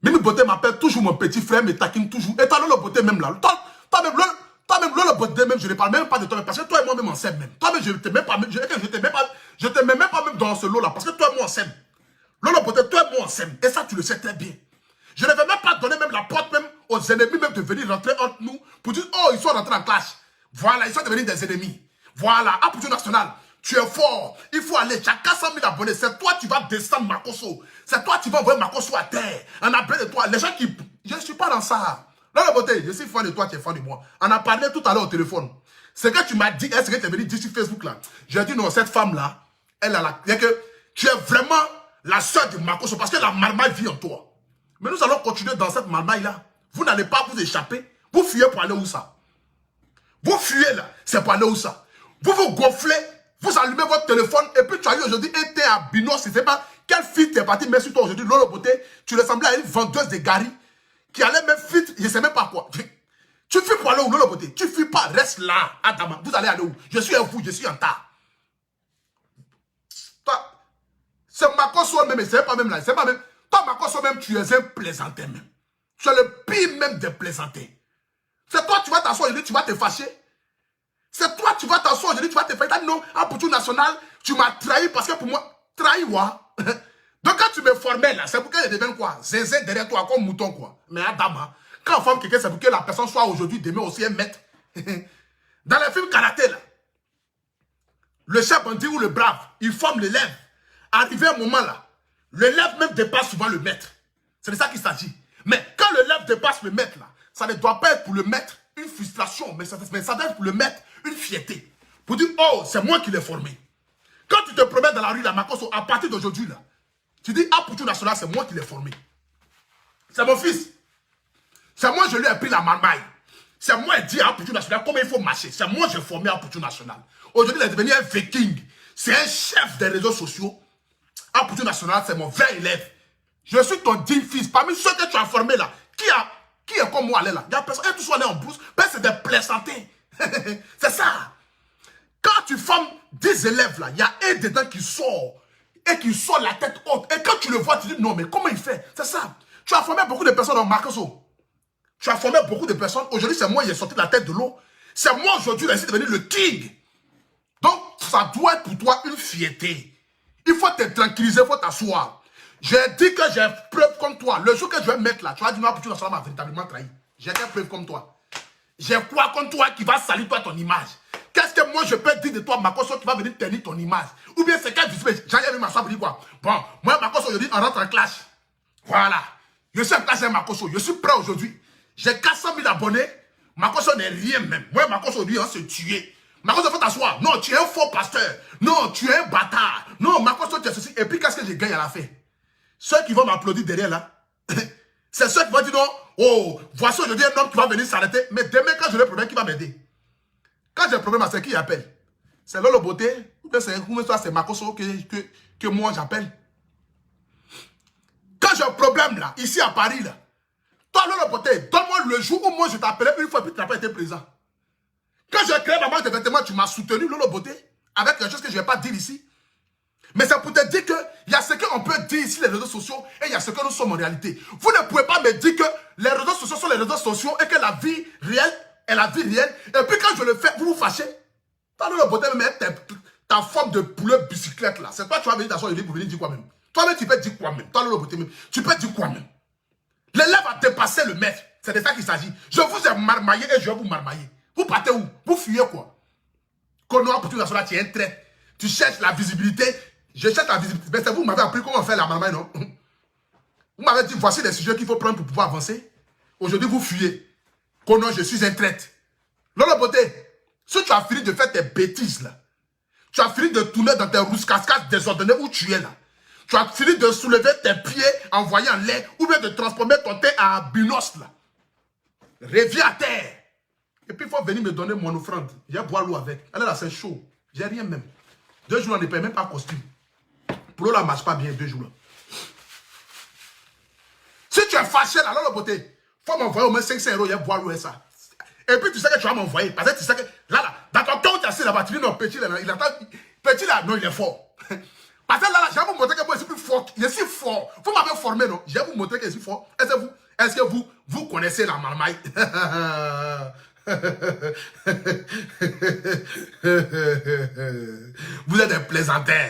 Mimi Beauté m'appelle toujours mon petit frère, me taquine toujours. Et toi, Lolo Beauté même là. Toi-même, Lolo Beauté même, je ne parle même pas de toi. Parce que toi et moi même on s'aime même. Toi-même, je ne te mets pas même. Je te mets même pas même dans ce lot là. Parce que toi et moi on s'aime. Lolo Beauté, toi et moi on s'aime. Et ça, tu le sais très bien. Je ne vais même pas donner même la porte même aux ennemis même de venir rentrer entre nous pour dire, oh, ils sont rentrés en clash. Voilà, ils sont devenus des ennemis. Voilà, à Poutou national, tu es fort. Il faut aller, tu as 400 000 abonnés. C'est toi qui vas descendre Makosso. C'est toi qui vas envoyer Makosso à terre. On a parlé de toi. Les gens qui... Je ne suis pas dans ça. Là, la beauté, je suis fan de toi, tu es fan de moi. On a parlé tout à l'heure au téléphone. Ce que tu m'as dit, est-ce que tu es venu dire sur Facebook là? J'ai dit non, cette femme là, elle a la... Tu es vraiment la soeur de Makosso parce que la marmaille vit en toi. Mais nous allons continuer dans cette marmaille-là. Vous n'allez pas vous échapper. Vous fuyez pour aller où ça? Vous fuyez là, c'est pour aller où ça? Vous vous gonflez, vous allumez votre téléphone et puis tu as eu aujourd'hui un thé à Binos, je ne sais pas quelle fille t'es parti mettre sur toi aujourd'hui, Lolo Beauté, tu ressemblais à une vendeuse de Gary qui allait même fit, je ne sais même pas quoi. Tu fuis pour aller où, Lolo Beauté? Tu fuis pas, reste là, Adama. Vous allez aller où? Je suis un fou, je suis en tas. C'est Makosso même, c'est pas même là, c'est pas même. Toi, Makosso même, tu es un plaisantin même. Tu es le pire même des plaisantins. C'est toi, tu vas t'asseoir aujourd'hui, tu vas te fâcher. C'est toi, tu vas t'asseoir aujourd'hui, tu vas te fâcher. Non, à Poutou National, tu m'as trahi parce que pour moi, trahi, quoi. Donc quand tu me formais là, c'est pour qu'elle devienne quoi? Zézé derrière toi, comme mouton, quoi. Mais Adama, quand on forme quelqu'un, c'est pour que la personne soit aujourd'hui, demain aussi un maître. Dans les films karaté là, le chef bandit ou le brave, il forme l'élève. Arrivé un moment là, l'élève même dépasse souvent le maître. C'est de ça qu'il s'agit. Mais quand l'élève dépasse le maître là, ça ne doit pas être pour le maître une frustration, mais ça doit être pour le maître une fierté. Pour dire, oh, c'est moi qui l'ai formé. Quand tu te promènes dans la rue là, Makosso, à partir d'aujourd'hui là, tu dis, ah, Poutou National, c'est moi qui l'ai formé. C'est mon fils. C'est moi, je lui ai pris la marmaille. C'est moi qui ai dit à Poutou National comment il faut marcher. C'est moi qui j'ai formé à Poutou National. Aujourd'hui, il est devenu un viking. C'est un chef des réseaux sociaux. À Poutou National, c'est mon vrai élève. Je suis ton digne fils. Parmi ceux que tu as formés là, qui est comme moi, là? Il y a personne, et tous sont allés en brousse, c'est des plaisantins. C'est ça. Quand tu formes des élèves là, il y a un dedans qui sort. Et qui sort la tête haute. Et quand tu le vois, tu dis non, mais comment il fait? C'est ça. Tu as formé beaucoup de personnes dans Makosso. Tu as formé beaucoup de personnes. Aujourd'hui, c'est moi qui ai sorti de la tête de l'eau. C'est moi aujourd'hui qui ai devenu le king. Donc, ça doit être pour toi une fierté. Il faut te tranquilliser, il faut t'asseoir. J'ai dit que j'ai preuve comme toi. Le jour que je vais mettre là, tu vas dire non, Poutou National m'a véritablement trahi. J'ai des preuves comme toi. J'ai quoi comme toi qui va salir toi ton image? Qu'est-ce que moi je peux dire de toi, Makosso, qui va venir tenir ton image? Ou bien c'est quel visible? J'ai vu m'asseoir pour dire quoi? Bon, moi, Makosso, aujourd'hui, on rentre en clash. Voilà. Je suis en clash avec Makosso. Je suis prêt aujourd'hui. J'ai 400 000 abonnés. Makosso n'est rien même. Moi, Makosso, aujourd'hui, on se tuer. Makosso, faut t'asseoir. Non, tu es un faux pasteur. Non, tu es un bâtard. Non, Makosso, tu es ceci. Et puis, qu'est-ce que je gagne à la fin? Ceux qui vont m'applaudir derrière là, c'est ceux qui vont dire non, oh, voici aujourd'hui un homme qui va venir s'arrêter. Mais demain, quand j'aurai un problème, qui va m'aider? Quand j'ai un problème, c'est qui appelle? C'est Lolo Beauté? Ou bien c'est Makosso que moi j'appelle? Quand j'ai un problème là, ici à Paris là, toi Lolo Beauté, donne-moi le jour où moi je t'appelais une fois et puis tu n'as pas été présent. Quand j'ai créé ma marque de vêtements, tu m'as soutenu Lolo Beauté avec quelque chose que je ne vais pas dire ici. Mais c'est pour te dire qu'il y a ce qu'on peut dire ici, les réseaux sociaux, et il y a ce que nous sommes en réalité. Vous ne pouvez pas me dire que les réseaux sociaux sont les réseaux sociaux et que la vie réelle est la vie réelle. Et puis quand je le fais, vous vous fâchez. Toi, le beauté, même ta forme de poulet bicyclette là. C'est toi, tu vas venir t'asseoir pour venir dire quoi même. Toi-même, tu peux dire quoi même. Toi, le beauté, même. Tu peux dire quoi même. L'élève a dépassé le maître. C'est de ça qu'il s'agit. Je vous ai marmaillé et je vais vous marmailler. Vous partez où? Vous fuyez quoi? Konoa pour tout là, tu es un trait. Tu cherches la visibilité. Je cherche la visibilité. Mais c'est vous m'avez appris comment faire la marmaille, non? Vous m'avez dit, voici les sujets qu'il faut prendre pour pouvoir avancer. Aujourd'hui, vous fuyez. Kono, je suis un traître. Lolo Beauté, si tu as fini de faire tes bêtises, là, tu as fini de tourner dans tes rousses cascades désordonnées où tu es, là. Tu as fini de soulever tes pieds envoyés en l'air ou bien de transformer ton thé en binos, là. Reviens à terre. Et puis, il faut venir me donner mon offrande. Je vais boire l'eau avec. Allez là, c'est chaud. J'ai rien même. 2 jours, on ne paye même pas costume. Pour l'eau, là, marche pas bien 2 jours. Là. Si tu es fâché, là, Lolo Beauté, il faut m'envoyer au moins 500 €, je vais boire l'eau et ça. Et puis, tu sais que tu vas m'envoyer. Parce que tu sais que, là, dans ton temps où tu es assis là-bas, tu dis non, petit, là, il attend. Petit, là, non, il est fort. Parce que là, je vais vous montrer que moi, je suis plus fort. Je suis fort. Vous m'avez formé, non? Je vais vous montrer que je suis fort. Est-ce que vous connaissez la marmaille? Vous êtes un plaisantin.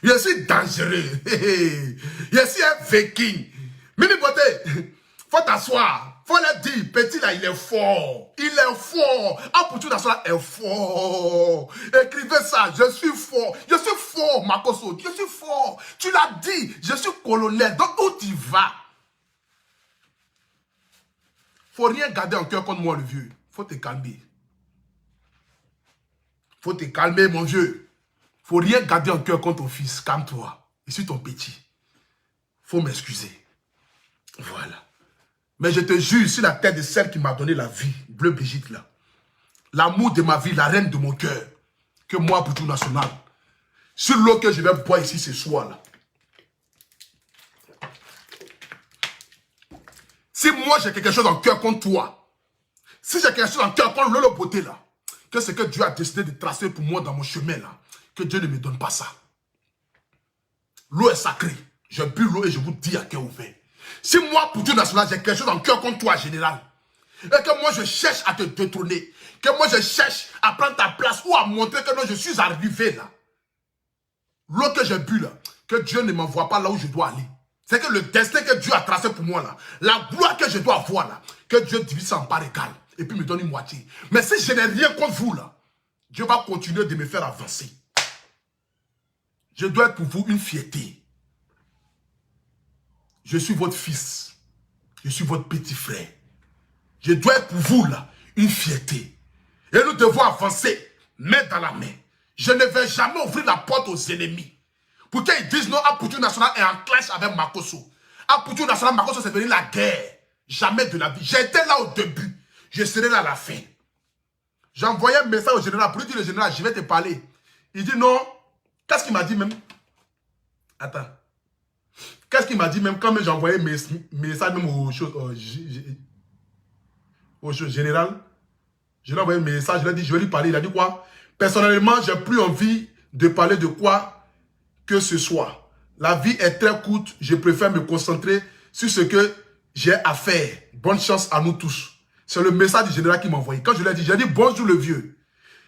Je suis dangereux. Je suis un viking. Mimi Beauté, faut t'asseoir. Faut le dire, petit là, il est fort. Il est fort. Ah, pour tout ça, est fort. Écrivez ça, je suis fort. Je suis fort, Makosso. Je suis fort. Tu l'as dit, je suis colonel. Donc, où tu vas? Faut rien garder en cœur contre moi, le vieux. Faut te calmer. Faut te calmer, mon vieux. Faut rien garder en cœur contre ton fils. Calme-toi. Je suis ton petit. Faut m'excuser. Voilà. Mais je te jure, sur la tête de celle qui m'a donné la vie, Bleu Brigitte là, l'amour de ma vie, la reine de mon cœur, que moi, pour tout national, sur l'eau que je vais boire ici ce soir là. Si moi j'ai quelque chose en cœur contre toi, si j'ai quelque chose en cœur contre Lolo Beauté là, que ce que Dieu a décidé de tracer pour moi dans mon chemin là, que Dieu ne me donne pas ça. L'eau est sacrée. Je bu l'eau et je vous dis à cœur ouvert. Si moi, pour Dieu national, j'ai quelque chose en cœur contre toi, général, et que moi je cherche à te détrôner, que moi je cherche à prendre ta place ou à montrer que non, je suis arrivé là, l'eau que j'ai bu là, que Dieu ne m'envoie pas là où je dois aller. C'est que le destin que Dieu a tracé pour moi là, la gloire que je dois avoir là, que Dieu divise ça en part égale et puis me donne une moitié. Mais si je n'ai rien contre vous là, Dieu va continuer de me faire avancer. Je dois être pour vous une fierté. Je suis votre fils. Je suis votre petit frère. Je dois être pour vous là une fierté. Et nous devons avancer main dans la main. Je ne vais jamais ouvrir la porte aux ennemis. Pour qu'ils disent non, Apoutou National est en clash avec Makosso. Apoutou National, Makosso, c'est devenu la guerre. Jamais de la vie. J'étais là au début. Je serai là à la fin. J'ai envoyé un message au général pour lui dire, le général, je vais te parler. Il dit non. Qu'est-ce qu'il m'a dit même? Attends. Qu'est-ce qu'il m'a dit même quand j'ai envoyé mes messages même au général? Je lui ai envoyé un message, je lui ai dit, je vais lui parler. Il a dit quoi? Personnellement, j'ai plus envie de parler de quoi que ce soit. La vie est très courte, je préfère me concentrer sur ce que j'ai à faire. Bonne chance à nous tous. C'est le message du général qui m'a envoyé. Quand je lui ai dit, j'ai dit bonjour le vieux.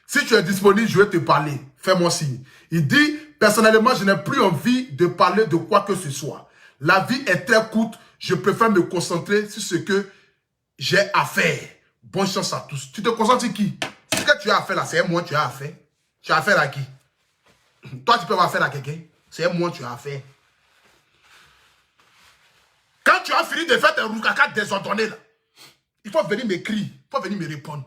Si tu es disponible, je vais te parler. Fais-moi signe. Il dit, personnellement, je n'ai plus envie de parler de quoi que ce soit. La vie est très courte, je préfère me concentrer sur ce que j'ai à faire. Bonne chance à tous. Tu te concentres sur qui? Ce que tu as à faire là, c'est moi tu as à faire. Tu as affaire à qui? Toi, tu peux avoir affaire à quelqu'un. C'est moi tu as affaire. Quand tu as fini de faire tes roukaka désordonnés là, il faut venir m'écrire, il faut venir me répondre.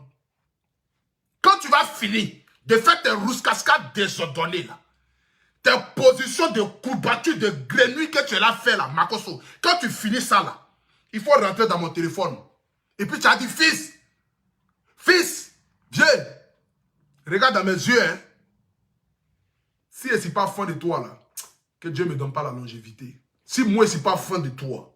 Quand tu vas finir de faire tes rouskaskas désordonnés là, tes positions de courbature, de grenouille que tu as fait là, Makosso, quand tu finis ça là, il faut rentrer dans mon téléphone. Et puis tu as dit, fils, viens, regarde dans mes yeux, hein. Si je ne suis pas fan de toi là, que Dieu ne me donne pas la longévité. Si moi je ne suis pas fan de toi,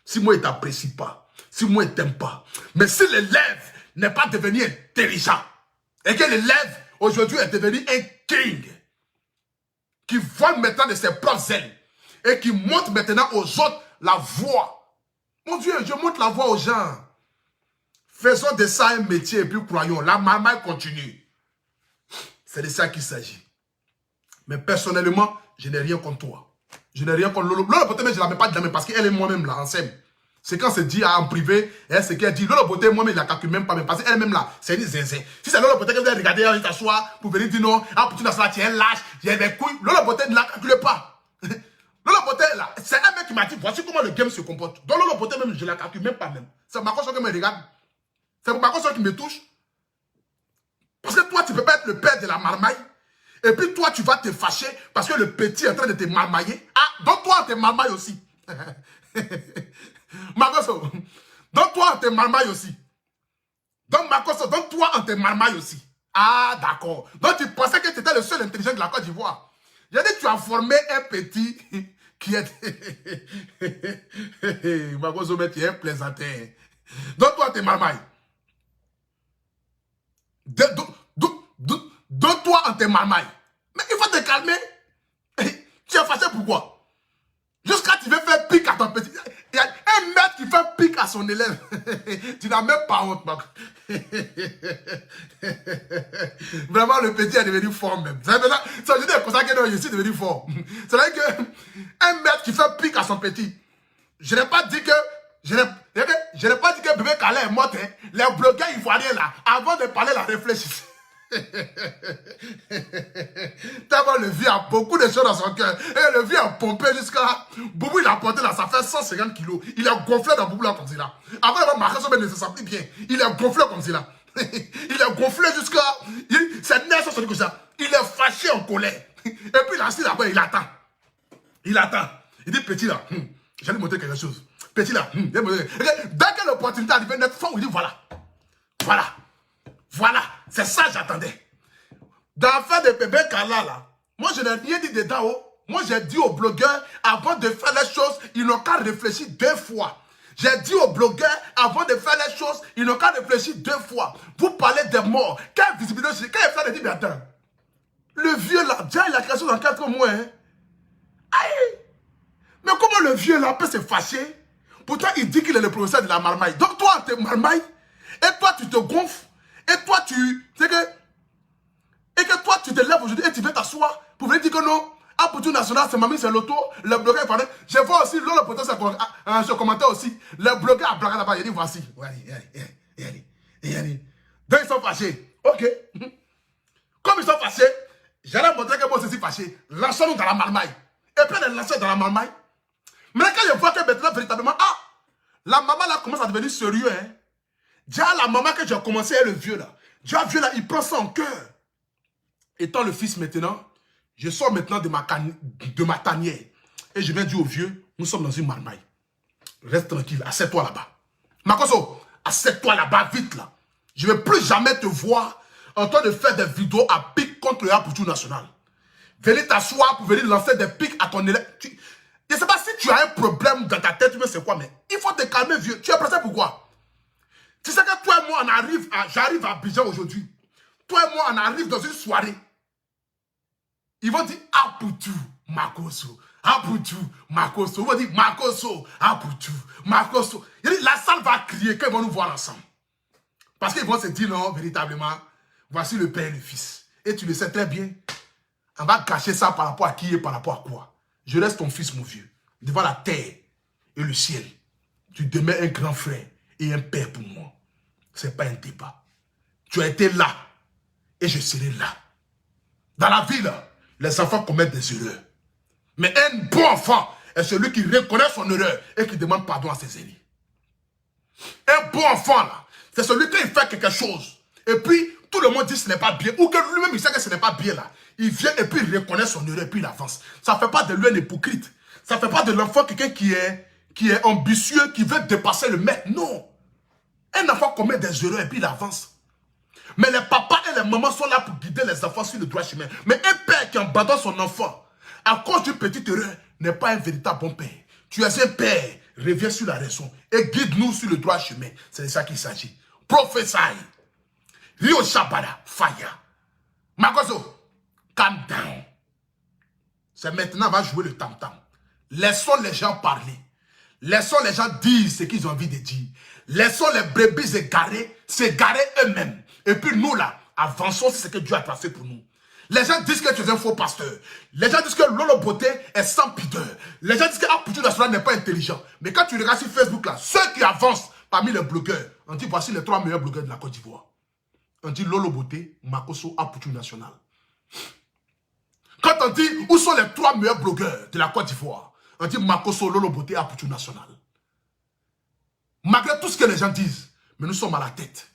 si moi il ne t'apprécie pas, si moi il ne t'aime pas, mais si l'élève n'est pas devenu intelligent, et que l'élève aujourd'hui est devenu un king, qui vole maintenant de ses propres ailes, et qui montre maintenant aux autres la voie. Mon Dieu, je montre la voie aux gens. Faisons de ça un métier et puis croyons, la marmaille continue. C'est de ça qu'il s'agit. Mais personnellement, je n'ai rien contre toi. Je n'ai rien contre Lolo. Lolo Beauté, mais je ne la mets pas de la main parce qu'elle est moi-même là, ensemble. C'est quand c'est dit en privé, et c'est qu'elle dit, Lolo Beauté, moi-même, je ne la calcule même pas, même parce qu'elle-même là, c'est une zinzin. Si c'est Lolo Beauté que vous allez regarder, elle s'asseoir pour venir dire non, ah, pour tu n'as tu es lâche, j'ai des couilles. Lolo Beauté ne la calcule pas. Lolo Beauté là, c'est un mec qui m'a dit, voici comment le game se comporte. Donc Lolo Beauté même, je ne la calcule même pas même. C'est ma conscience qui me regarde. C'est ma conscience qui me touche. Parce que toi, tu ne peux pas être le père de la marmaille. Et puis toi, tu vas te fâcher parce que le petit est en train de te marmailler. Ah, donc toi, on te marmaille aussi. Makosso, donc toi, on te marmaille aussi. Donc Makosso, donc toi, on te marmaille aussi. Ah, d'accord. Donc tu pensais que tu étais le seul intelligent de la Côte d'Ivoire. J'ai dit, tu as formé un petit qui est... Makosso, mais tu es un plaisantin. Donc toi, on te marmaille. Donc toi, on te marmaille. Mais il faut te calmer. Tu es fâché pourquoi? Jusqu'à tu veux faire pique à ton petit. Il y a un maître qui fait pique à son élève. Tu n'as même pas honte, Marc. Vraiment, le petit est devenu fort même. Ça veut dire comme ça que je suis devenu fort. C'est-à-dire qu'un maître qui fait pique à son petit. Je n'ai pas dit que... Je n'ai pas dit que bébé Calais est mort. Hein. Les blogueurs ivoiriens là, avant de parler, la réfléchissent. Tellement le vieux a beaucoup de choses dans son cœur. Et le vieux a pompé jusqu'à... Boubou il a porté là, ça fait 150 kilos. Il a gonflé dans Boubou là comme ça. Avant d'avoir marqué son bébé, ça s'applique bien. Il a gonflé comme ça. Il a gonflé jusqu'à... Ses nerfs sont comme ça. Il est fâché en colère. Et puis il est assis là-bas, il attend. Il attend. Il dit, petit là, j'allais montrer quelque chose. Petit là, dès que l'opportunité arrive, notre femme, il dit, voilà. Voilà. Voilà. C'est ça que j'attendais. Dans l'affaire de bébé Kala, là, moi, je n'ai rien dit dedans. Oh. Moi, j'ai dit aux blogueurs, avant de faire les choses, ils n'ont qu'à réfléchir 2 fois. J'ai dit aux blogueurs, avant de faire les choses, ils n'ont qu'à réfléchir 2 fois. Vous parlez des morts. Quelle visibilité, quand il fait, il dit, mais attends. Le vieux là, déjà, il a quelque chose dans 4 mois. Hein. Aïe. Mais comment le vieux là peut se fâcher? Pourtant, il dit qu'il est le professeur de la marmaille. Donc, toi, tu es marmaille. Et toi, tu te gonfles. Et toi, et que toi, tu te lèves aujourd'hui et tu veux t'asseoir pour venir dire que non. Apoutou National, c'est Mamie, c'est l'auto. Le blogueur, il je vois aussi, le poteau, ce commentaire aussi. Le blogueur a blagué là-bas, il dit voici. Donc, ils sont fâchés. Ok. Comme ils sont fâchés, j'allais montrer que moi, je suis fâché. Lançons-nous dans la marmaille. Et puis, les lancer dans la marmaille. Mais quand je vois que maintenant, véritablement, la maman là commence à devenir sérieux. Hein. Déjà, la maman que j'ai commencé est le vieux là. Déjà, le vieux là, il prend ça en cœur. Étant le fils maintenant, je sors maintenant de ma tanière. Et je viens dire au vieux, nous sommes dans une marmaille. Reste tranquille, assieds-toi là-bas. Makoso, assieds-toi là-bas, vite là. Je ne vais plus jamais te voir en train de faire des vidéos à pic contre le Apoutou National. Venez t'asseoir pour venir lancer des pics à ton élève. Je ne sais pas si tu as un problème dans ta tête, tu sais quoi, mais il faut te calmer, vieux. Tu es pressé pourquoi? Tu sais que toi et moi, j'arrive à Abidjan aujourd'hui. Toi et moi, on arrive dans une soirée. Ils vont dire Apoutou, Makoso. Apoutou, Makoso. Ils vont dire Makoso, Apoutou, Makoso. La salle va crier quand ils vont nous voir ensemble. Parce qu'ils vont se dire non, véritablement, voici le père et le fils. Et tu le sais très bien. On va cacher ça par rapport à qui et par rapport à quoi. Je reste ton fils, mon vieux. Devant la terre et le ciel. Tu demeures un grand frère et un père pour moi. Ce n'est pas un débat. Tu as été là et je serai là. Dans la vie, là, les enfants commettent des erreurs. Mais un bon enfant est celui qui reconnaît son erreur et qui demande pardon à ses aînés. Un bon enfant, là, c'est celui qui fait quelque chose. Et puis, tout le monde dit que ce n'est pas bien. Ou que lui-même, il sait que ce n'est pas bien, là. Il vient et puis il reconnaît son erreur et puis il avance. Ça ne fait pas de lui un hypocrite. Ça ne fait pas de l'enfant quelqu'un qui est ambitieux, qui veut dépasser le maître. Non. Un enfant commet des erreurs et puis il avance. Mais les papas et les mamans sont là pour guider les enfants sur le droit chemin. Mais un père qui abandonne son enfant à cause d'une petite erreur n'est pas un véritable bon père. Tu es un père, reviens sur la raison et guide-nous sur le droit chemin. C'est de ça qu'il s'agit. Prophesy. Rio Shabada, fire. Makoso, calm down. C'est maintenant qu'on va jouer le tam-tam. Laissons les gens parler. Laissons les gens dire ce qu'ils ont envie de dire. Laissons les brebis s'égarer eux-mêmes. Et puis nous là, avançons sur ce que Dieu a tracé pour nous. Les gens disent que tu es un faux pasteur. Les gens disent que Lolo Beauté est sans pudeur. Les gens disent que Apoutou National n'est pas intelligent. Mais quand tu regardes sur Facebook là, ceux qui avancent parmi les blogueurs, on dit voici les 3 meilleurs blogueurs de la Côte d'Ivoire. On dit Lolo Beauté, Makoso, Apoutou National. Quand on dit où sont les 3 meilleurs blogueurs de la Côte d'Ivoire, on dit Makoso, Lolo Beauté, Apoutou National. Malgré tout ce que les gens disent, mais nous sommes à la tête.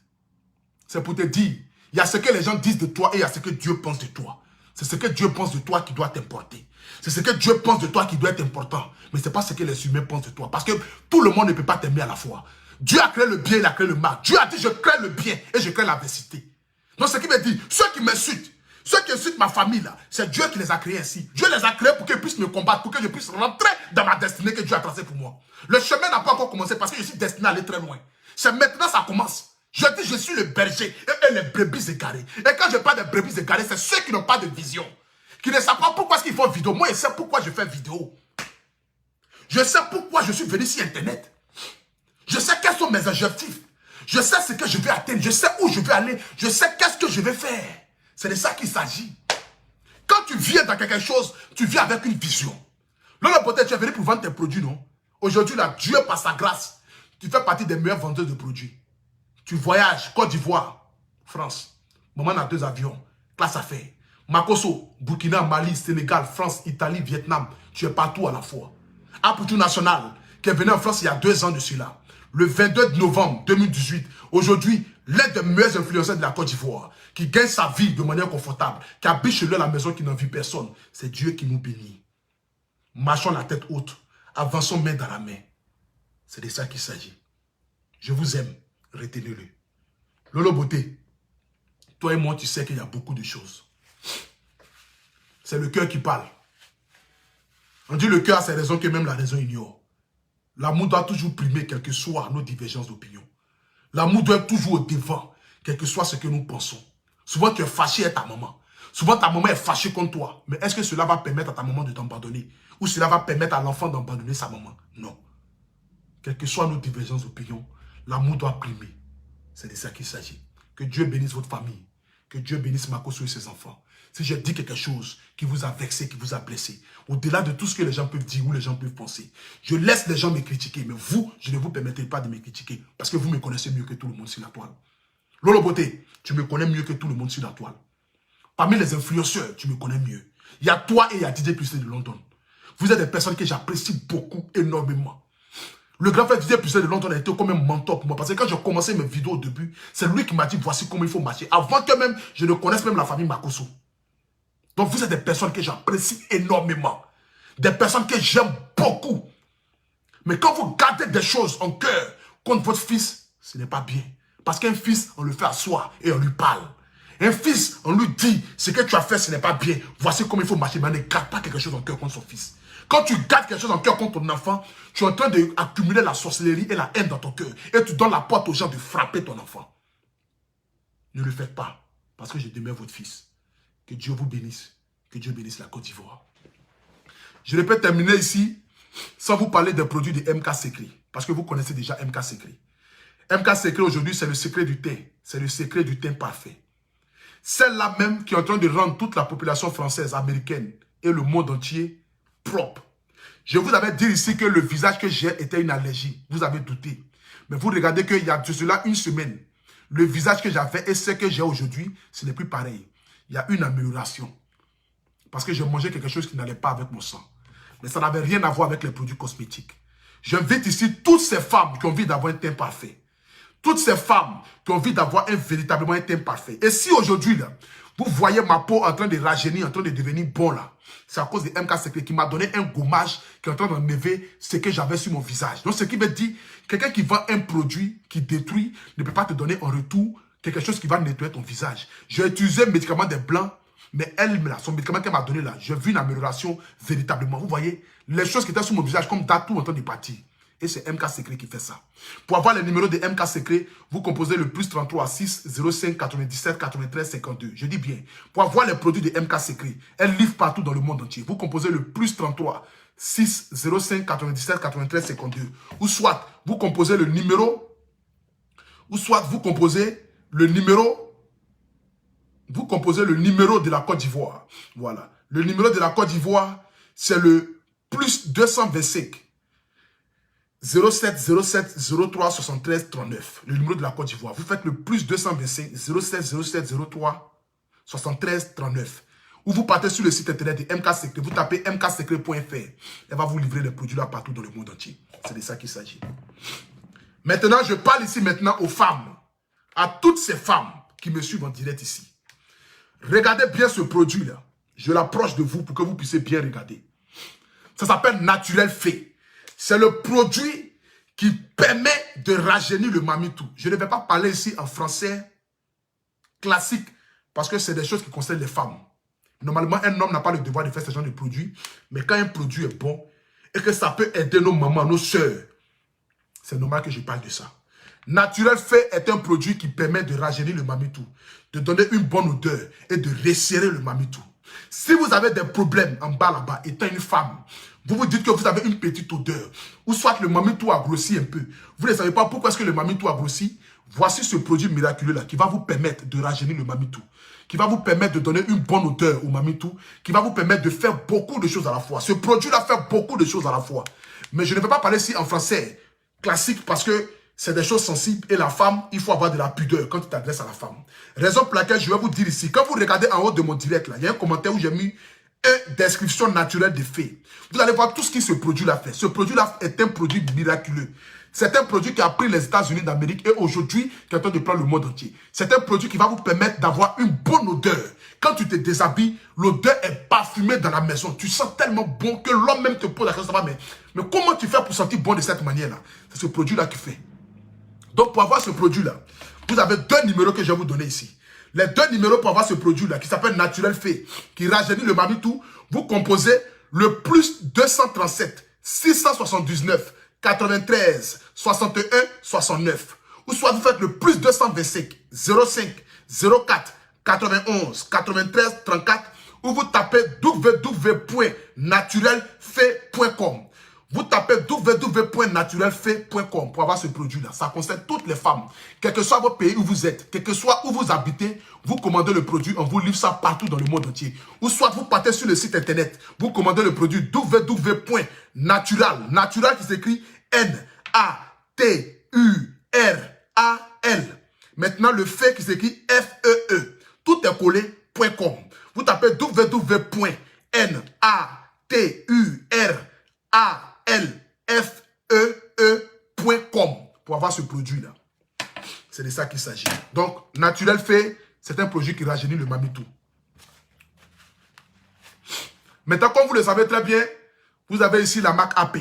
C'est pour te dire, il y a ce que les gens disent de toi et il y a ce que Dieu pense de toi. C'est ce que Dieu pense de toi qui doit t'importer. C'est ce que Dieu pense de toi qui doit être important. Mais ce n'est pas ce que les humains pensent de toi. Parce que tout le monde ne peut pas t'aimer à la fois. Dieu a créé le bien, il a créé le mal. Dieu a dit, je crée le bien et je crée l'adversité. Donc ce qui veut dire, ceux qui m'insultent, ceux qui insultent ma famille là, c'est Dieu qui les a créés ainsi. Dieu les a créés pour qu'ils puissent me combattre, pour que je puisse rentrer dans ma destinée que Dieu a tracée pour moi. Le chemin n'a pas encore commencé parce que je suis destiné à aller très loin. C'est maintenant ça commence. Je dis, je suis le berger et les brebis égarées. Et quand je parle de brebis égarées, c'est ceux qui n'ont pas de vision. Qui ne savent pas pourquoi ils font vidéo. Moi, je sais pourquoi je fais vidéo. Je sais pourquoi je suis venu sur Internet. Je sais quels sont mes objectifs. Je sais ce que je vais atteindre. Je sais où je vais aller. Je sais qu'est-ce que je vais faire. C'est de ça qu'il s'agit. Quand tu viens dans quelque chose, tu viens avec une vision. Là, peut-être tu es venu pour vendre tes produits, non? Aujourd'hui, là, Dieu, par sa grâce, tu fais partie des meilleurs vendeurs de produits. Tu voyages, Côte d'Ivoire, France. Maman a 2 avions, classe affaires. Makoso, Burkina, Mali, Sénégal, France, Italie, Vietnam. Tu es partout à la fois. Apoutou National, qui est venu en France il y a 2 ans de cela. le 22 novembre 2018. Aujourd'hui, l'un des meilleurs influenceurs de la Côte d'Ivoire, qui gagne sa vie de manière confortable, qui habite chez lui à la maison, qui n'envie personne. C'est Dieu qui nous bénit. Marchons la tête haute, avançons main dans la main. C'est de ça qu'il s'agit. Je vous aime, retenez-le. Lolo Beauté, toi et moi, tu sais qu'il y a beaucoup de choses. C'est le cœur qui parle. On dit le cœur a ses raisons que même la raison ignore. L'amour doit toujours primer, quelles que soient nos divergences d'opinion. L'amour doit être toujours au devant, quel que soit ce que nous pensons. Souvent, tu es fâché avec ta maman. Souvent, ta maman est fâchée contre toi. Mais est-ce que cela va permettre à ta maman de t'abandonner? Ou cela va permettre à l'enfant d'abandonner sa maman? Non. Quelles que soient nos divergences d'opinion, l'amour doit primer. C'est de ça qu'il s'agit. Que Dieu bénisse votre famille. Que Dieu bénisse Makosso et ses enfants. Si j'ai dit quelque chose qui vous a vexé, qui vous a blessé, au-delà de tout ce que les gens peuvent dire ou les gens peuvent penser, je laisse les gens me critiquer. Mais vous, je ne vous permettrai pas de me critiquer. Parce que vous me connaissez mieux que tout le monde sur la toile. Lolo Beauté, tu me connais mieux que tout le monde sur la toile. Parmi les influenceurs, tu me connais mieux. Il y a toi et il y a DJ Pucé de London. Vous êtes des personnes que j'apprécie beaucoup, énormément. Le grand frère DJ Pucé de London a été comme un mentor pour moi. Parce que quand j'ai commencé mes vidéos au début, c'est lui qui m'a dit voici comment il faut marcher. Avant que même je ne connaisse même la famille Makosso. Donc vous êtes des personnes que j'apprécie énormément. Des personnes que j'aime beaucoup. Mais quand vous gardez des choses en cœur contre votre fils, ce n'est pas bien. Parce qu'un fils, on le fait asseoir et on lui parle. Un fils, on lui dit, ce que tu as fait, ce n'est pas bien. Voici comment il faut marcher. Mais ne garde pas quelque chose en cœur contre son fils. Quand tu gardes quelque chose en cœur contre ton enfant, tu es en train d'accumuler la sorcellerie et la haine dans ton cœur. Et tu donnes la porte aux gens de frapper ton enfant. Ne le faites pas. Parce que je demeure votre fils. Que Dieu vous bénisse. Que Dieu bénisse la Côte d'Ivoire. Je ne peux terminer ici sans vous parler des produits de MK Secret. Parce que vous connaissez déjà MK Secret. MK Secret aujourd'hui, c'est le secret du teint. C'est le secret du teint parfait. Celle-là même qui est en train de rendre toute la population française, américaine et le monde entier propre. Je vous avais dit ici que le visage que j'ai était une allergie. Vous avez douté. Mais vous regardez qu'il y a de cela une semaine, le visage que j'avais et ce que j'ai aujourd'hui, ce n'est plus pareil. Il y a une amélioration. Parce que j'ai mangé quelque chose qui n'allait pas avec mon sang. Mais ça n'avait rien à voir avec les produits cosmétiques. J'invite ici toutes ces femmes qui ont envie d'avoir un teint parfait. Toutes ces femmes qui ont envie d'avoir véritablement un teint parfait. Et si aujourd'hui, là, vous voyez ma peau en train de rajeunir, en train de devenir bon là, c'est à cause de MK Secret qui m'a donné un gommage qui est en train d'enlever ce que j'avais sur mon visage. Donc ce qui veut dire, quelqu'un qui vend un produit qui détruit ne peut pas te donner en retour quelque chose qui va nettoyer ton visage. J'ai utilisé le médicament des blancs, mais elle, là, son médicament qu'elle m'a donné là, j'ai vu une amélioration véritablement. Vous voyez, les choses qui étaient sur mon visage comme tout en train de partir. Et c'est MK Secret qui fait ça. Pour avoir les numéros de MK Secret, vous composez le plus 33 6 05 97 93 52. Je dis bien, pour avoir les produits de MK Secret, elle livre partout dans le monde entier. Vous composez le plus 33 6 05 97 93 52. Ou soit vous composez le numéro, vous composez le numéro de la Côte d'Ivoire. Voilà. Le numéro de la Côte d'Ivoire, c'est le plus 225 07 07 03 73 39. Le numéro de la Côte d'Ivoire. Vous faites le plus 225 07 07 03 73 39. Ou vous partez sur le site internet de MK Secret. Vous tapez mksecret.fr. Elle va vous livrer les produits là partout dans le monde entier. C'est de ça qu'il s'agit. Maintenant, je parle ici maintenant aux femmes. À toutes ces femmes qui me suivent en direct ici. Regardez bien ce produit-là. Je l'approche de vous pour que vous puissiez bien regarder. Ça s'appelle Naturel Fait. C'est le produit qui permet de rajeunir le mamitou. Je ne vais pas parler ici en français classique parce que c'est des choses qui concernent les femmes. Normalement, un homme n'a pas le devoir de faire ce genre de produit. Mais quand un produit est bon et que ça peut aider nos mamans, nos soeurs, c'est normal que je parle de ça. Naturel Fait est un produit qui permet de rajeunir le mamitou, de donner une bonne odeur et de resserrer le mamitou. Si vous avez des problèmes en bas là-bas, étant une femme, vous vous dites que vous avez une petite odeur, ou soit le mamitou a grossi un peu, vous ne savez pas pourquoi est-ce que le mamitou a grossi, voici ce produit miraculeux-là qui va vous permettre de rajeunir le mamitou, qui va vous permettre de donner une bonne odeur au mamitou, qui va vous permettre de faire beaucoup de choses à la fois. Ce produit-là fait beaucoup de choses à la fois. Mais je ne vais pas parler ici en français classique parce que c'est des choses sensibles et la femme, il faut avoir de la pudeur quand tu t'adresses à la femme. Raison pour laquelle je vais vous dire ici, quand vous regardez en haut de mon direct, là, il y a un commentaire où j'ai mis une description naturelle des faits. Vous allez voir tout ce que ce produit-là fait. Ce produit-là est un produit miraculeux. C'est un produit qui a pris les États-Unis d'Amérique et aujourd'hui, qui est en train de prendre le monde entier. C'est un produit qui va vous permettre d'avoir une bonne odeur. Quand tu te déshabilles, l'odeur est parfumée dans la maison. Tu sens tellement bon que l'homme même te pose la question, mais comment tu fais pour sentir bon de cette manière-là? C'est ce produit-là qui fait. Donc, pour avoir ce produit-là, vous avez 2 numéros que je vais vous donner ici. Les 2 numéros pour avoir ce produit-là, qui s'appelle Naturel Fait, qui rajeunit le mamitou, vous composez le plus 237 679 93 61 69. Ou soit vous faites le plus 225 05 04 91 93 34, ou vous tapez www.naturelfait.com. Vous tapez www.naturelfait.com pour avoir ce produit-là. Ça concerne toutes les femmes. Quel que soit votre pays où vous êtes, quel que soit où vous habitez, vous commandez le produit, on vous livre ça partout dans le monde entier. Ou soit vous partez sur le site internet, vous commandez le produit www.natural. Natural qui s'écrit N-A-T-U-R-A-L. Maintenant, le fait qui s'écrit F-E-E. Tout est collé.com. Vous tapez www.naturaLFEE.com pour avoir ce produit-là. C'est de ça qu'il s'agit. Donc, Naturel Fait, c'est un produit qui rajeunit le mamitou. Maintenant, comme vous le savez très bien, vous avez ici la marque AP.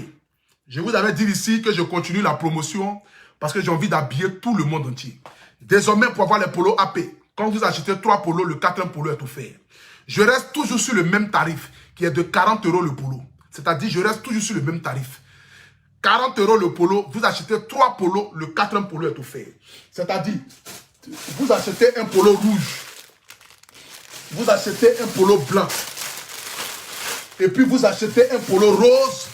Je vous avais dit ici que je continue la promotion parce que j'ai envie d'habiller tout le monde entier. Désormais, pour avoir les polos AP, quand vous achetez 3 polos, le 4e polo est offert. Je reste toujours sur le même tarif qui est de 40 € le polo. C'est-à-dire, je reste toujours sur le même tarif. 40 € le polo, vous achetez 3 polos, le 4e polo est offert. C'est-à-dire, vous achetez un polo rouge, vous achetez un polo blanc, et puis vous achetez un polo rose,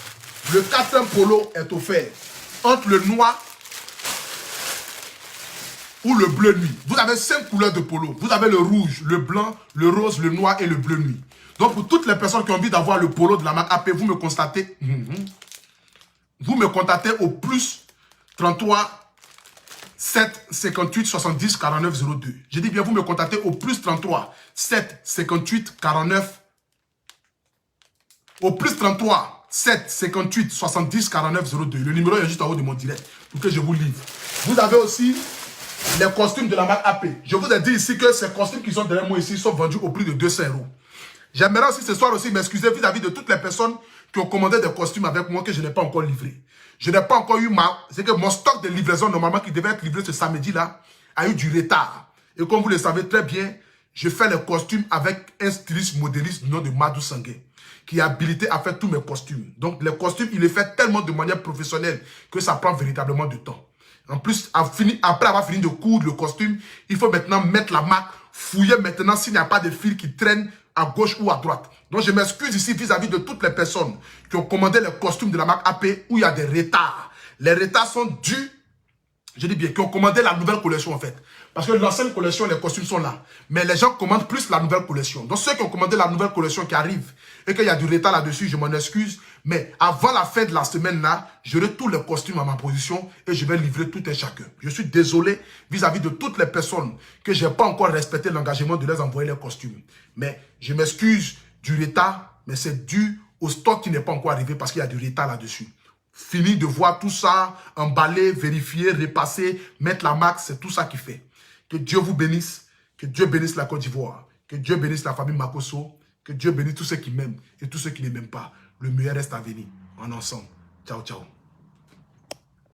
le 4e polo est offert. Entre le noir ou le bleu nuit. Vous avez 5 couleurs de polo. Vous avez le rouge, le blanc, le rose, le noir et le bleu nuit. Donc pour toutes les personnes qui ont envie d'avoir le polo de la marque AP, vous me constatez. Vous me contactez au plus 33 7 58 70 49 02. Je dis bien, vous me contactez au plus 33 7 58 49. Au plus 33 7 58 70 49 02. Le numéro est juste en haut de mon direct pour que je vous livre. Vous avez aussi les costumes de la marque AP. Je vous ai dit ici que ces costumes qui sont derrière moi ici sont vendus au prix de 200 €. J'aimerais aussi ce soir aussi m'excuser vis-à-vis de toutes les personnes qui ont commandé des costumes avec moi que je n'ai pas encore livré. Je n'ai pas encore eu c'est que mon stock de livraison normalement qui devait être livré ce samedi-là a eu du retard. Et comme vous le savez très bien, je fais les costumes avec un styliste modéliste du nom de Madou Sangué, qui est habilité à faire tous mes costumes. Donc les costumes, il les fait tellement de manière professionnelle que ça prend véritablement du temps. En plus, après avoir fini de coudre le costume, il faut maintenant mettre la marque, fouiller maintenant s'il n'y a pas de fil qui traîne à gauche ou à droite. Donc je m'excuse ici vis-à-vis de toutes les personnes qui ont commandé les costumes de la marque AP où il y a des retards. Les retards sont dus, je dis bien, qui ont commandé la nouvelle collection en fait. Parce que l'ancienne collection, les costumes sont là. Mais les gens commandent plus la nouvelle collection. Donc ceux qui ont commandé la nouvelle collection qui arrive et qu'il y a du retard là-dessus, je m'en excuse. Mais avant la fin de la semaine là, j'aurai tous les costumes à ma position et je vais livrer tout un chacun. Je suis désolé vis-à-vis de toutes les personnes que je n'ai pas encore respecté l'engagement de les envoyer les costumes. Mais je m'excuse du retard, mais c'est dû au stock qui n'est pas encore arrivé parce qu'il y a du retard là-dessus. Fini de voir tout ça, emballer, vérifier, repasser, mettre la marque, c'est tout ça qui fait. Que Dieu vous bénisse, que Dieu bénisse la Côte d'Ivoire, que Dieu bénisse la famille Makosso, que Dieu bénisse tous ceux qui m'aiment et tous ceux qui ne m'aiment pas. Le meilleur reste à venir. En ensemble. Ciao, ciao.